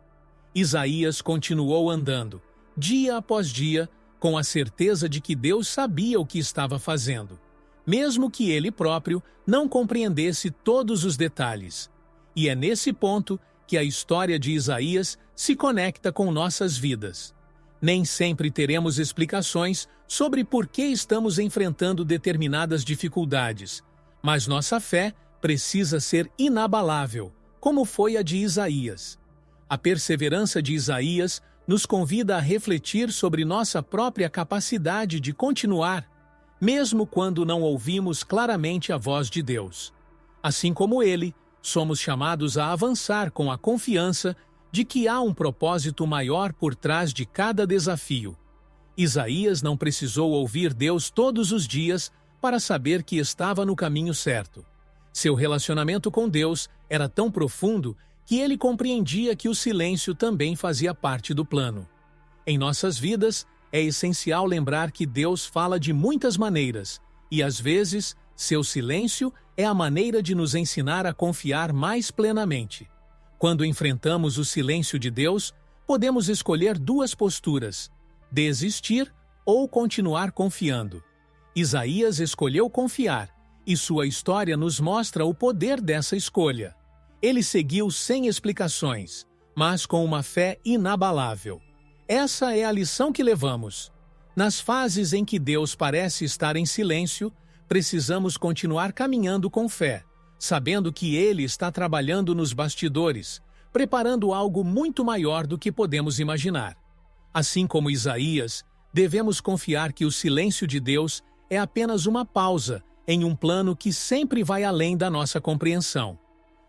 Isaías continuou andando, dia após dia, com a certeza de que Deus sabia o que estava fazendo, mesmo que ele próprio não compreendesse todos os detalhes. E é nesse ponto que a história de Isaías se conecta com nossas vidas. Nem sempre teremos explicações sobre por que estamos enfrentando determinadas dificuldades, mas nossa fé precisa ser inabalável, como foi a de Isaías. A perseverança de Isaías nos convida a refletir sobre nossa própria capacidade de continuar, mesmo quando não ouvimos claramente a voz de Deus. Assim como ele, somos chamados a avançar com a confiança de que há um propósito maior por trás de cada desafio. Isaías não precisou ouvir Deus todos os dias para saber que estava no caminho certo. Seu relacionamento com Deus era tão profundo que ele compreendia que o silêncio também fazia parte do plano. Em nossas vidas, é essencial lembrar que Deus fala de muitas maneiras, e às vezes, seu silêncio é a maneira de nos ensinar a confiar mais plenamente. Quando enfrentamos o silêncio de Deus, podemos escolher duas posturas: desistir ou continuar confiando. Isaías escolheu confiar, e sua história nos mostra o poder dessa escolha. Ele seguiu sem explicações, mas com uma fé inabalável. Essa é a lição que levamos. Nas fases em que Deus parece estar em silêncio, precisamos continuar caminhando com fé, sabendo que Ele está trabalhando nos bastidores, preparando algo muito maior do que podemos imaginar. Assim como Isaías, devemos confiar que o silêncio de Deus é apenas uma pausa em um plano que sempre vai além da nossa compreensão.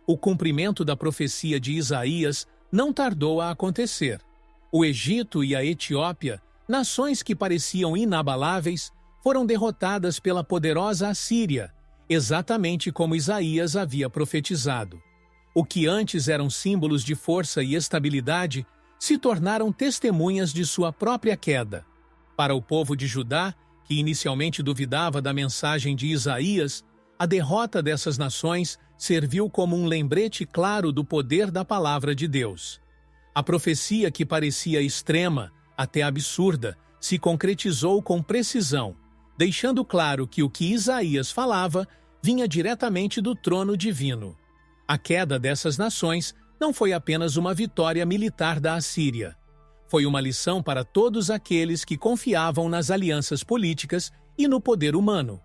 O cumprimento da profecia de Isaías não tardou a acontecer. O Egito e a Etiópia, nações que pareciam inabaláveis, foram derrotadas pela poderosa Assíria, exatamente como Isaías havia profetizado. O que antes eram símbolos de força e estabilidade se tornaram testemunhas de sua própria queda. Para o povo de Judá, que inicialmente duvidava da mensagem de Isaías, a derrota dessas nações serviu como um lembrete claro do poder da palavra de Deus. A profecia que parecia extrema, até absurda, se concretizou com precisão, deixando claro que o que Isaías falava vinha diretamente do trono divino. A queda dessas nações não foi apenas uma vitória militar da Assíria. Foi uma lição para todos aqueles que confiavam nas alianças políticas e no poder humano.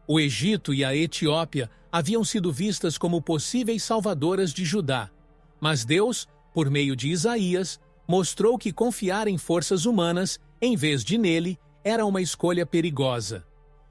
O Egito e a Etiópia haviam sido vistas como possíveis salvadoras de Judá, mas Deus, por meio de Isaías, mostrou que confiar em forças humanas, em vez de nele, era uma escolha perigosa.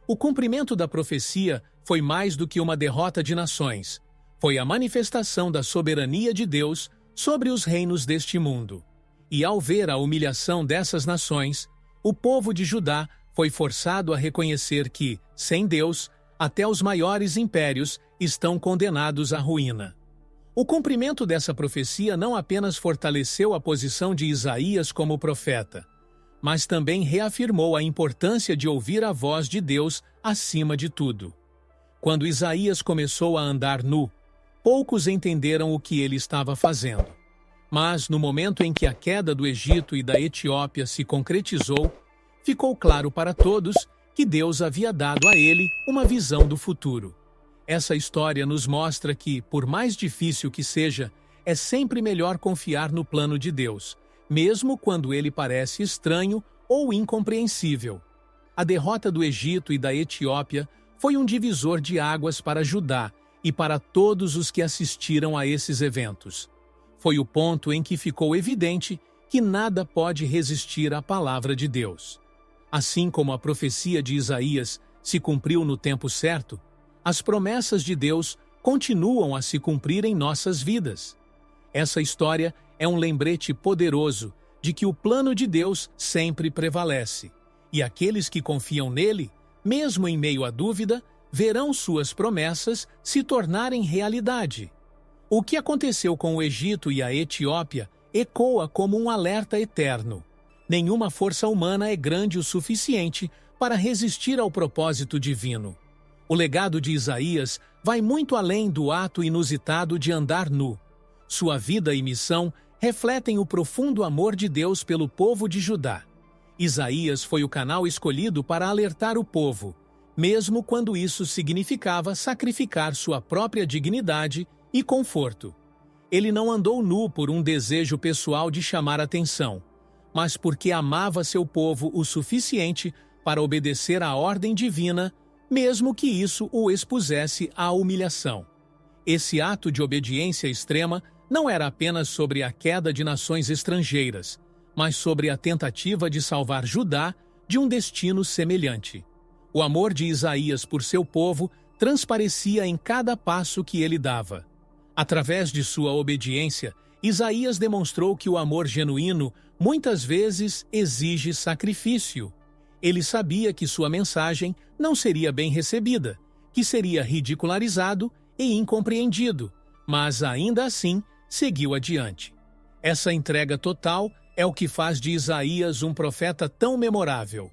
O cumprimento da profecia foi mais do que uma derrota de nações. Foi a manifestação da soberania de Deus sobre os reinos deste mundo. E ao ver a humilhação dessas nações, o povo de Judá foi forçado a reconhecer que, sem Deus, até os maiores impérios estão condenados à ruína. O cumprimento dessa profecia não apenas fortaleceu a posição de Isaías como profeta, mas também reafirmou a importância de ouvir a voz de Deus acima de tudo. Quando Isaías começou a andar nu, poucos entenderam o que ele estava fazendo. Mas, no momento em que a queda do Egito e da Etiópia se concretizou, ficou claro para todos que Deus havia dado a ele uma visão do futuro. Essa história nos mostra que, por mais difícil que seja, é sempre melhor confiar no plano de Deus, mesmo quando ele parece estranho ou incompreensível. A derrota do Egito e da Etiópia foi um divisor de águas para Judá e para todos os que assistiram a esses eventos. Foi o ponto em que ficou evidente que nada pode resistir à palavra de Deus. Assim como a profecia de Isaías se cumpriu no tempo certo, as promessas de Deus continuam a se cumprir em nossas vidas. Essa história é um lembrete poderoso de que o plano de Deus sempre prevalece, e aqueles que confiam nele, mesmo em meio à dúvida, verão suas promessas se tornarem realidade. O que aconteceu com o Egito e a Etiópia ecoa como um alerta eterno. Nenhuma força humana é grande o suficiente para resistir ao propósito divino. O legado de Isaías vai muito além do ato inusitado de andar nu. Sua vida e missão refletem o profundo amor de Deus pelo povo de Judá. Isaías foi o canal escolhido para alertar o povo, mesmo quando isso significava sacrificar sua própria dignidade e conforto. Ele não andou nu por um desejo pessoal de chamar atenção, mas porque amava seu povo o suficiente para obedecer à ordem divina, mesmo que isso o expusesse à humilhação. Esse ato de obediência extrema não era apenas sobre a queda de nações estrangeiras, mas sobre a tentativa de salvar Judá de um destino semelhante. O amor de Isaías por seu povo transparecia em cada passo que ele dava. Através de sua obediência, Isaías demonstrou que o amor genuíno muitas vezes exige sacrifício. Ele sabia que sua mensagem não seria bem recebida, que seria ridicularizado e incompreendido, mas ainda assim seguiu adiante. Essa entrega total é o que faz de Isaías um profeta tão memorável.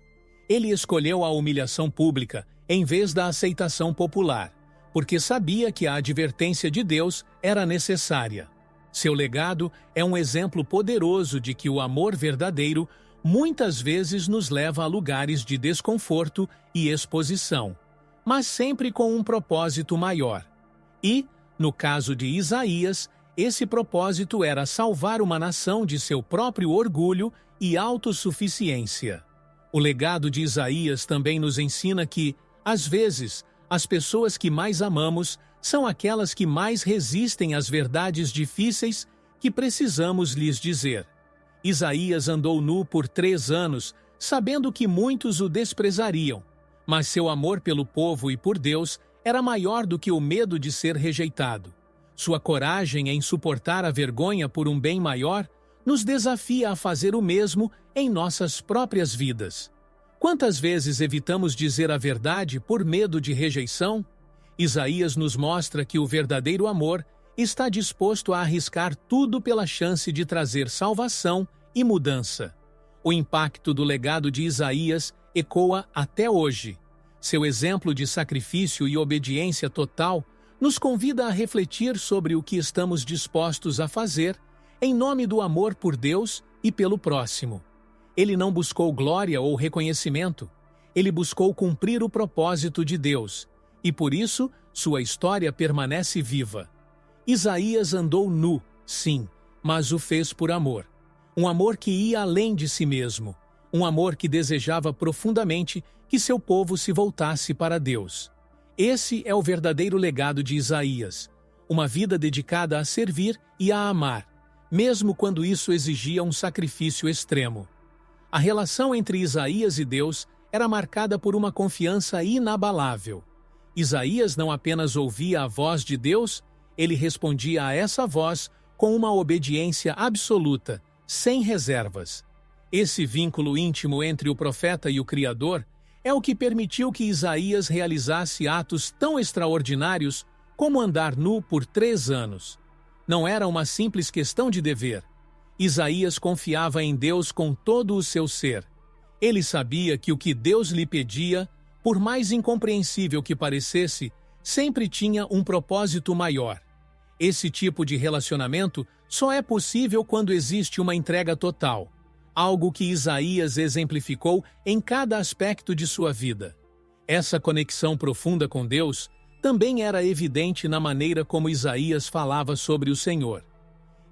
Ele escolheu a humilhação pública em vez da aceitação popular, porque sabia que a advertência de Deus era necessária. Seu legado é um exemplo poderoso de que o amor verdadeiro muitas vezes nos leva a lugares de desconforto e exposição, mas sempre com um propósito maior. E, no caso de Isaías, esse propósito era salvar uma nação de seu próprio orgulho e autossuficiência. O legado de Isaías também nos ensina que, às vezes, as pessoas que mais amamos são aquelas que mais resistem às verdades difíceis que precisamos lhes dizer. Isaías andou nu por 3 anos, sabendo que muitos o desprezariam, mas seu amor pelo povo e por Deus era maior do que o medo de ser rejeitado. Sua coragem em suportar a vergonha por um bem maior nos desafia a fazer o mesmo em nossas próprias vidas. Quantas vezes evitamos dizer a verdade por medo de rejeição? Isaías nos mostra que o verdadeiro amor está disposto a arriscar tudo pela chance de trazer salvação e mudança. O impacto do legado de Isaías ecoa até hoje. Seu exemplo de sacrifício e obediência total nos convida a refletir sobre o que estamos dispostos a fazer em nome do amor por Deus e pelo próximo. Ele não buscou glória ou reconhecimento, ele buscou cumprir o propósito de Deus, e por isso sua história permanece viva. Isaías andou nu, sim, mas o fez por amor. Um amor que ia além de si mesmo, um amor que desejava profundamente que seu povo se voltasse para Deus. Esse é o verdadeiro legado de Isaías, uma vida dedicada a servir e a amar, mesmo quando isso exigia um sacrifício extremo. A relação entre Isaías e Deus era marcada por uma confiança inabalável. Isaías não apenas ouvia a voz de Deus, ele respondia a essa voz com uma obediência absoluta, sem reservas. Esse vínculo íntimo entre o profeta e o Criador é o que permitiu que Isaías realizasse atos tão extraordinários como andar nu por 3 anos. Não era uma simples questão de dever. Isaías confiava em Deus com todo o seu ser. Ele sabia que o que Deus lhe pedia, por mais incompreensível que parecesse, sempre tinha um propósito maior. Esse tipo de relacionamento só é possível quando existe uma entrega total, algo que Isaías exemplificou em cada aspecto de sua vida. Essa conexão profunda com Deus também era evidente na maneira como Isaías falava sobre o Senhor.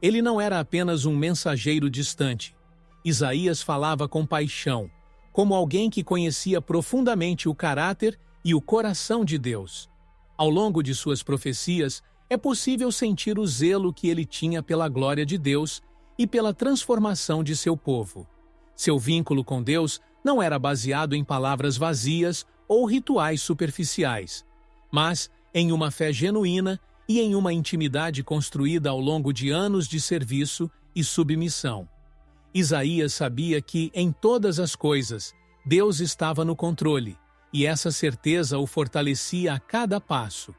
Ele não era apenas um mensageiro distante. Isaías falava com paixão, como alguém que conhecia profundamente o caráter e o coração de Deus. Ao longo de suas profecias, é possível sentir o zelo que ele tinha pela glória de Deus e pela transformação de seu povo. Seu vínculo com Deus não era baseado em palavras vazias ou rituais superficiais, mas em uma fé genuína e em uma intimidade construída ao longo de anos de serviço e submissão. Isaías sabia que, em todas as coisas, Deus estava no controle, e essa certeza o fortalecia a cada passo.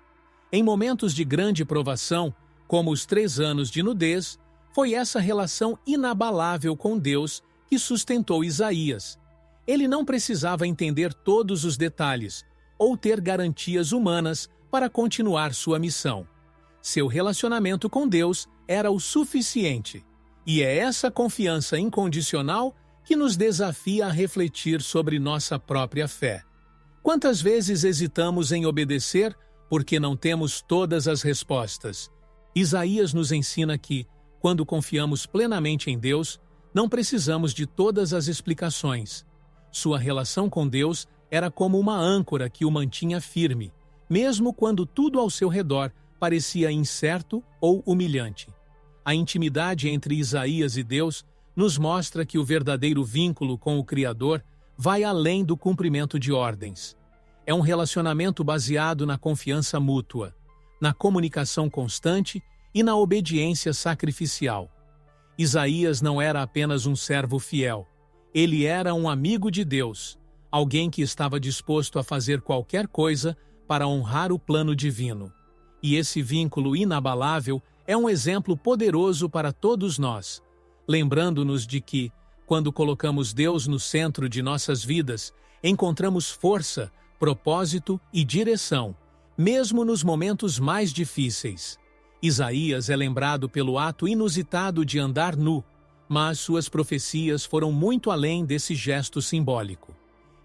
Em momentos de grande provação, como os 3 anos de nudez, foi essa relação inabalável com Deus que sustentou Isaías. Ele não precisava entender todos os detalhes ou ter garantias humanas para continuar sua missão. Seu relacionamento com Deus era o suficiente, e é essa confiança incondicional que nos desafia a refletir sobre nossa própria fé. Quantas vezes hesitamos em obedecer porque não temos todas as respostas? Isaías nos ensina que, quando confiamos plenamente em Deus, não precisamos de todas as explicações. Sua relação com Deus era como uma âncora que o mantinha firme, mesmo quando tudo ao seu redor parecia incerto ou humilhante. A intimidade entre Isaías e Deus nos mostra que o verdadeiro vínculo com o Criador vai além do cumprimento de ordens. É um relacionamento baseado na confiança mútua, na comunicação constante e na obediência sacrificial. Isaías não era apenas um servo fiel, ele era um amigo de Deus, alguém que estava disposto a fazer qualquer coisa para honrar o plano divino. E esse vínculo inabalável é um exemplo poderoso para todos nós, lembrando-nos de que, quando colocamos Deus no centro de nossas vidas, encontramos força, propósito e direção, mesmo nos momentos mais difíceis. Isaías é lembrado pelo ato inusitado de andar nu, mas suas profecias foram muito além desse gesto simbólico.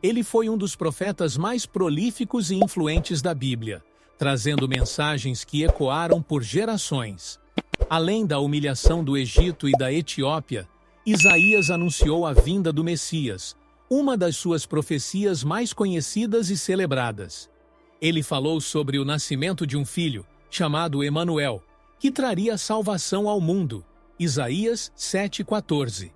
Ele foi um dos profetas mais prolíficos e influentes da Bíblia, trazendo mensagens que ecoaram por gerações. Além da humilhação do Egito e da Etiópia, Isaías anunciou a vinda do Messias, uma das suas profecias mais conhecidas e celebradas. Ele falou sobre o nascimento de um filho, chamado Emanuel, que traria salvação ao mundo. Isaías 7,14.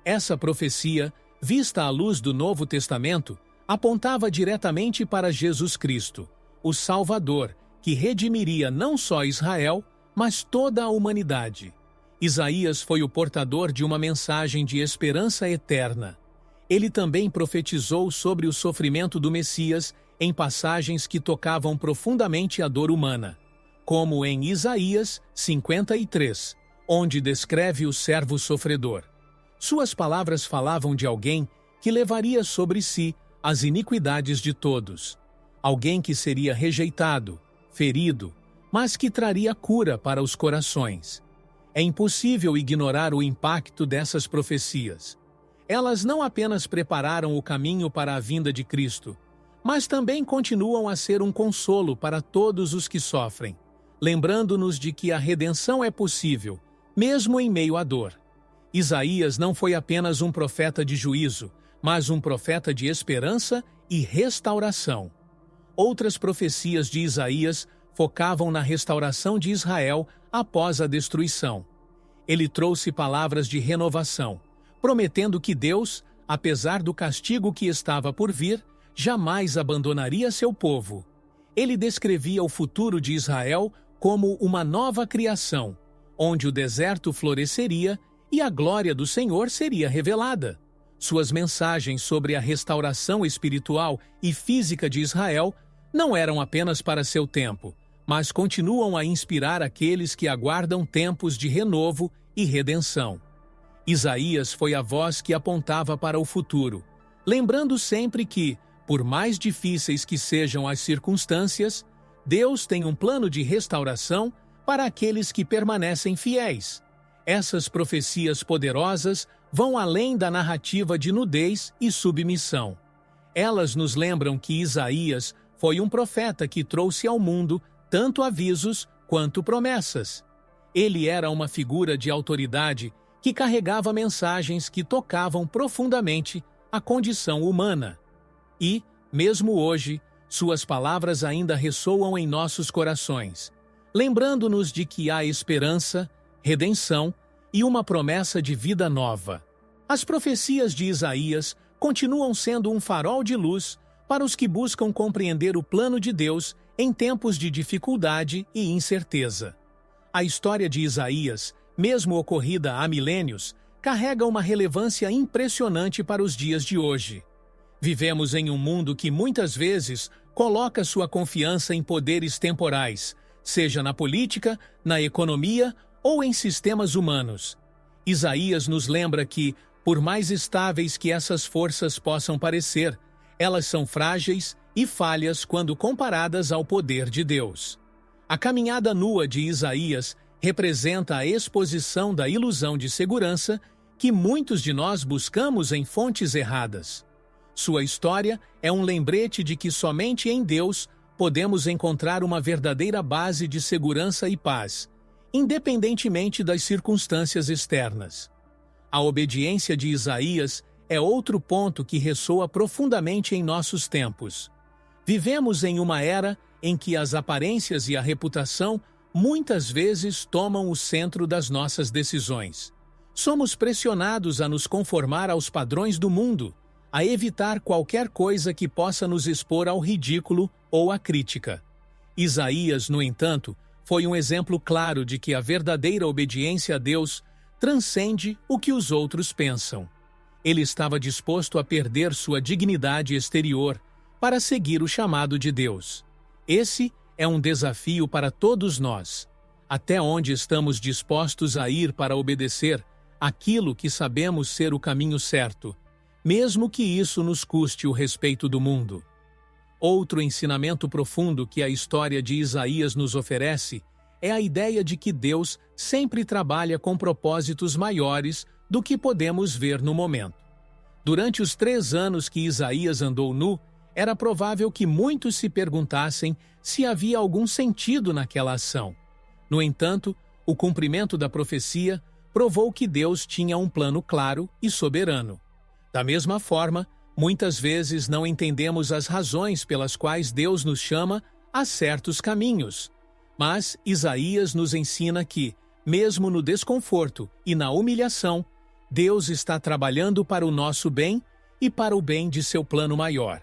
Essa profecia, vista à luz do Novo Testamento, apontava diretamente para Jesus Cristo, o Salvador, que redimiria não só Israel, mas toda a humanidade. Isaías foi o portador de uma mensagem de esperança eterna. Ele também profetizou sobre o sofrimento do Messias em passagens que tocavam profundamente a dor humana, como em Isaías 53, onde descreve o servo sofredor. Suas palavras falavam de alguém que levaria sobre si as iniquidades de todos, alguém que seria rejeitado, ferido, mas que traria cura para os corações. É impossível ignorar o impacto dessas profecias. Elas não apenas prepararam o caminho para a vinda de Cristo, mas também continuam a ser um consolo para todos os que sofrem, lembrando-nos de que a redenção é possível, mesmo em meio à dor. Isaías não foi apenas um profeta de juízo, mas um profeta de esperança e restauração. Outras profecias de Isaías focavam na restauração de Israel após a destruição. Ele trouxe palavras de renovação, prometendo que Deus, apesar do castigo que estava por vir, jamais abandonaria seu povo. Ele descrevia o futuro de Israel como uma nova criação, onde o deserto floresceria e a glória do Senhor seria revelada. Suas mensagens sobre a restauração espiritual e física de Israel não eram apenas para seu tempo, mas continuam a inspirar aqueles que aguardam tempos de renovo e redenção. Isaías foi a voz que apontava para o futuro, lembrando sempre que, por mais difíceis que sejam as circunstâncias, Deus tem um plano de restauração para aqueles que permanecem fiéis. Essas profecias poderosas vão além da narrativa de nudez e submissão. Elas nos lembram que Isaías foi um profeta que trouxe ao mundo tanto avisos quanto promessas. Ele era uma figura de autoridade que carregava mensagens que tocavam profundamente a condição humana. E, mesmo hoje, suas palavras ainda ressoam em nossos corações, lembrando-nos de que há esperança, redenção e uma promessa de vida nova. As profecias de Isaías continuam sendo um farol de luz para os que buscam compreender o plano de Deus em tempos de dificuldade e incerteza. A história de Isaías, mesmo ocorrida há milênios, carrega uma relevância impressionante para os dias de hoje. Vivemos em um mundo que muitas vezes coloca sua confiança em poderes temporais, seja na política, na economia ou em sistemas humanos. Isaías nos lembra que, por mais estáveis que essas forças possam parecer, elas são frágeis e falhas quando comparadas ao poder de Deus. A caminhada nua de Isaías representa a exposição da ilusão de segurança que muitos de nós buscamos em fontes erradas. Sua história é um lembrete de que somente em Deus podemos encontrar uma verdadeira base de segurança e paz, independentemente das circunstâncias externas. A obediência de Isaías é outro ponto que ressoa profundamente em nossos tempos. Vivemos em uma era em que as aparências e a reputação muitas vezes tomam o centro das nossas decisões. Somos pressionados a nos conformar aos padrões do mundo, a evitar qualquer coisa que possa nos expor ao ridículo ou à crítica. Isaías, no entanto, foi um exemplo claro de que a verdadeira obediência a Deus transcende o que os outros pensam. Ele estava disposto a perder sua dignidade exterior para seguir o chamado de Deus. Esse é um desafio para todos nós. Até onde estamos dispostos a ir para obedecer aquilo que sabemos ser o caminho certo, mesmo que isso nos custe o respeito do mundo? Outro ensinamento profundo que a história de Isaías nos oferece é a ideia de que Deus sempre trabalha com propósitos maiores do que podemos ver no momento. Durante os 3 anos que Isaías andou nu, era provável que muitos se perguntassem se havia algum sentido naquela ação. No entanto, o cumprimento da profecia provou que Deus tinha um plano claro e soberano. Da mesma forma, muitas vezes não entendemos as razões pelas quais Deus nos chama a certos caminhos. Mas Isaías nos ensina que, mesmo no desconforto e na humilhação, Deus está trabalhando para o nosso bem e para o bem de seu plano maior.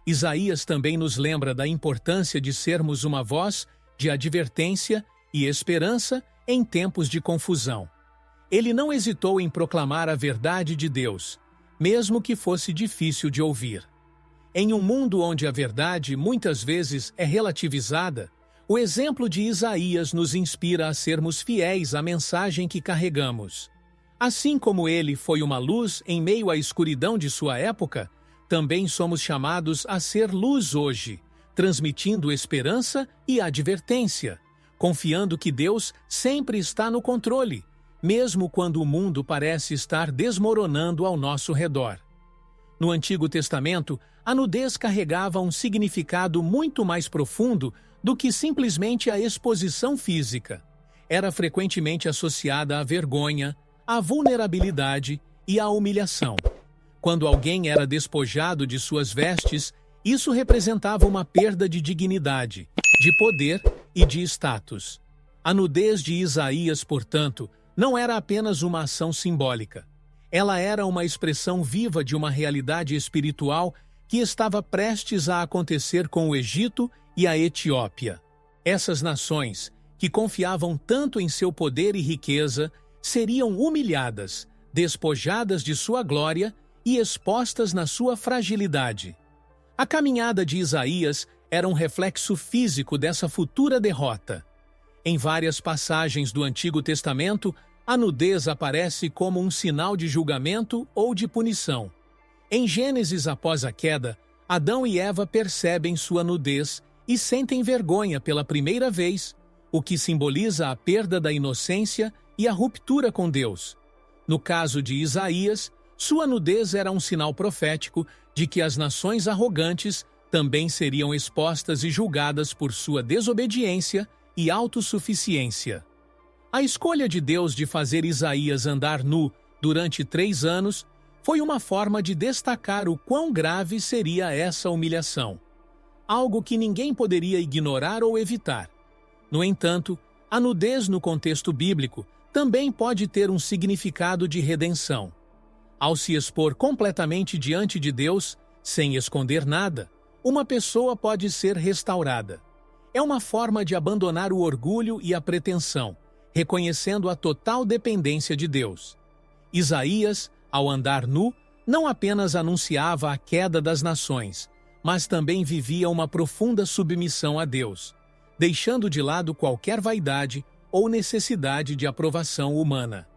Isaías também nos lembra da importância de sermos uma voz de advertência e esperança em tempos de confusão. Ele não hesitou em proclamar a verdade de Deus, mesmo que fosse difícil de ouvir. Em um mundo onde a verdade muitas vezes é relativizada, o exemplo de Isaías nos inspira a sermos fiéis à mensagem que carregamos. Assim como ele foi uma luz em meio à escuridão de sua época, também somos chamados a ser luz hoje, transmitindo esperança e advertência, confiando que Deus sempre está no controle, mesmo quando o mundo parece estar desmoronando ao nosso redor. No Antigo Testamento, a nudez carregava um significado muito mais profundo do que simplesmente a exposição física. Era frequentemente associada à vergonha, à vulnerabilidade e à humilhação. Quando alguém era despojado de suas vestes, isso representava uma perda de dignidade, de poder e de status. A nudez de Isaías, portanto, não era apenas uma ação simbólica. Ela era uma expressão viva de uma realidade espiritual que estava prestes a acontecer com o Egito e a Etiópia. Essas nações, que confiavam tanto em seu poder e riqueza, seriam humilhadas, despojadas de sua glória e expostas na sua fragilidade. A caminhada de Isaías era um reflexo físico dessa futura derrota. Em várias passagens do Antigo Testamento, a nudez aparece como um sinal de julgamento ou de punição. Em Gênesis, após a queda, Adão e Eva percebem sua nudez e sentem vergonha pela primeira vez, o que simboliza a perda da inocência e a ruptura com Deus. No caso de Isaías, sua nudez era um sinal profético de que as nações arrogantes também seriam expostas e julgadas por sua desobediência e autossuficiência. A escolha de Deus de fazer Isaías andar nu durante 3 anos foi uma forma de destacar o quão grave seria essa humilhação, algo que ninguém poderia ignorar ou evitar. No entanto, a nudez no contexto bíblico também pode ter um significado de redenção. Ao se expor completamente diante de Deus, sem esconder nada, uma pessoa pode ser restaurada. É uma forma de abandonar o orgulho e a pretensão, reconhecendo a total dependência de Deus. Isaías, ao andar nu, não apenas anunciava a queda das nações, mas também vivia uma profunda submissão a Deus, deixando de lado qualquer vaidade ou necessidade de aprovação humana.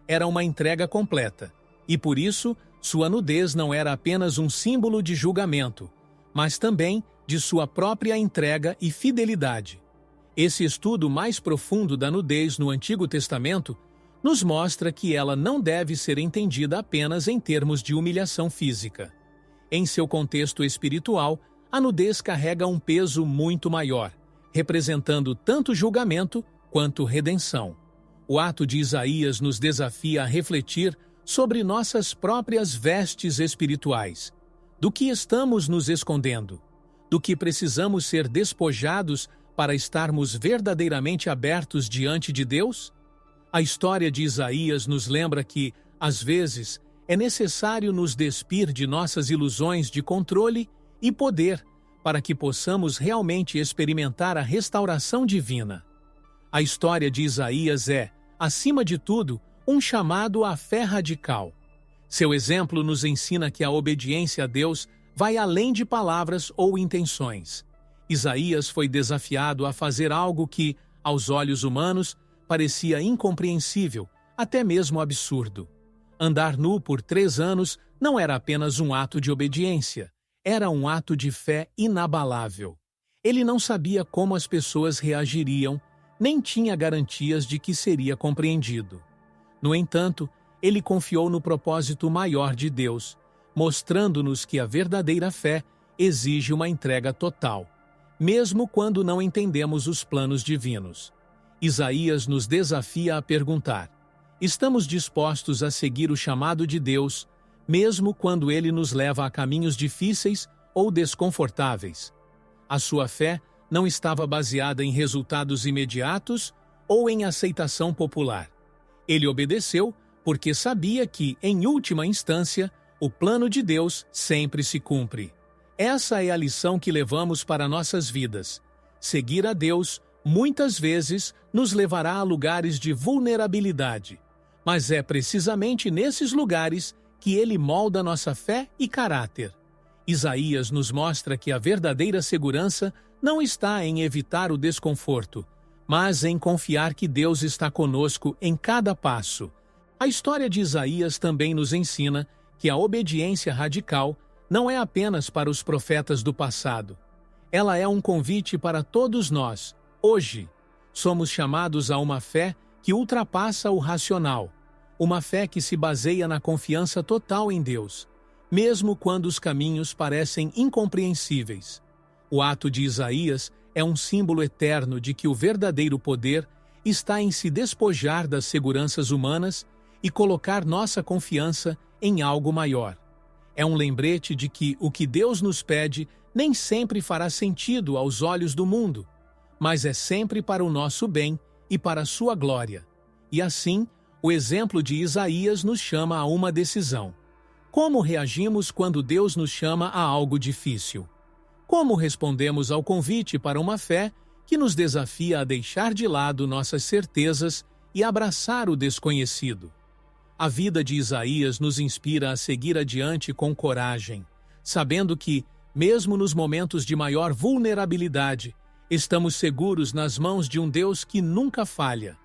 Era uma entrega completa, e por isso sua nudez não era apenas um símbolo de julgamento, mas também de sua própria entrega e fidelidade. Esse estudo mais profundo da nudez no Antigo Testamento nos mostra que ela não deve ser entendida apenas em termos de humilhação física. Em seu contexto espiritual, a nudez carrega um peso muito maior, representando tanto julgamento quanto redenção. O ato de Isaías nos desafia a refletir sobre nossas próprias vestes espirituais. Do que estamos nos escondendo? Do que precisamos ser despojados para estarmos verdadeiramente abertos diante de Deus? A história de Isaías nos lembra que, às vezes, é necessário nos despir de nossas ilusões de controle e poder para que possamos realmente experimentar a restauração divina. A história de Isaías é, acima de tudo, um chamado à fé radical. Seu exemplo nos ensina que a obediência a Deus vai além de palavras ou intenções. Isaías foi desafiado a fazer algo que, aos olhos humanos, parecia incompreensível, até mesmo absurdo. Andar nu por 3 anos não era apenas um ato de obediência, Era um ato de fé inabalável. Ele não sabia como as pessoas reagiriam, nem tinha garantias de que seria compreendido. No entanto, ele confiou no propósito maior de Deus, mostrando-nos que a verdadeira fé exige uma entrega total, mesmo quando não entendemos os planos divinos. Isaías nos desafia a perguntar: estamos dispostos a seguir o chamado de Deus, mesmo quando ele nos leva a caminhos difíceis ou desconfortáveis? A sua fé não estava baseada em resultados imediatos ou em aceitação popular. Ele obedeceu porque sabia que, em última instância, o plano de Deus sempre se cumpre. Essa é a lição que levamos para nossas vidas. Seguir a Deus, muitas vezes, nos levará a lugares de vulnerabilidade. Mas é precisamente nesses lugares que Ele molda nossa fé e caráter. Isaías nos mostra que a verdadeira segurança não está em evitar o desconforto, mas em confiar que Deus está conosco em cada passo. A história de Isaías também nos ensina que a obediência radical não é apenas para os profetas do passado. Ela é um convite para todos nós, hoje. Somos chamados a uma fé que ultrapassa o racional, uma fé que se baseia na confiança total em Deus, mesmo quando os caminhos parecem incompreensíveis. O ato de Isaías é um símbolo eterno de que o verdadeiro poder está em se despojar das seguranças humanas e colocar nossa confiança em algo maior. É um lembrete de que o que Deus nos pede nem sempre fará sentido aos olhos do mundo, mas é sempre para o nosso bem e para a sua glória. E assim, o exemplo de Isaías nos chama a uma decisão. Como reagimos quando Deus nos chama a algo difícil? Como respondemos ao convite para uma fé que nos desafia a deixar de lado nossas certezas e abraçar o desconhecido? A vida de Isaías nos inspira a seguir adiante com coragem, sabendo que, mesmo nos momentos de maior vulnerabilidade, estamos seguros nas mãos de um Deus que nunca falha.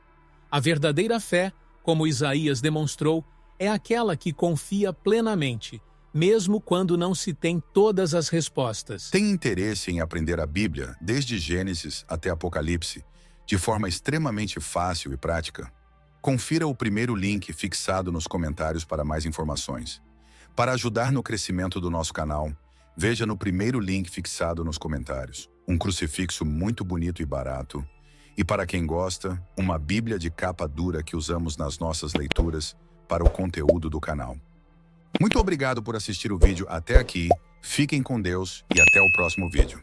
A verdadeira fé, como Isaías demonstrou, é aquela que confia plenamente, mesmo quando não se tem todas as respostas. Tem interesse em aprender a Bíblia, desde Gênesis até Apocalipse, de forma extremamente fácil e prática? Confira o primeiro link fixado nos comentários para mais informações. Para ajudar no crescimento do nosso canal, veja no primeiro link fixado nos comentários. Um crucifixo muito bonito e barato. E para quem gosta, uma Bíblia de capa dura que usamos nas nossas leituras para o conteúdo do canal. Muito obrigado por assistir o vídeo até aqui, fiquem com Deus e até o próximo vídeo.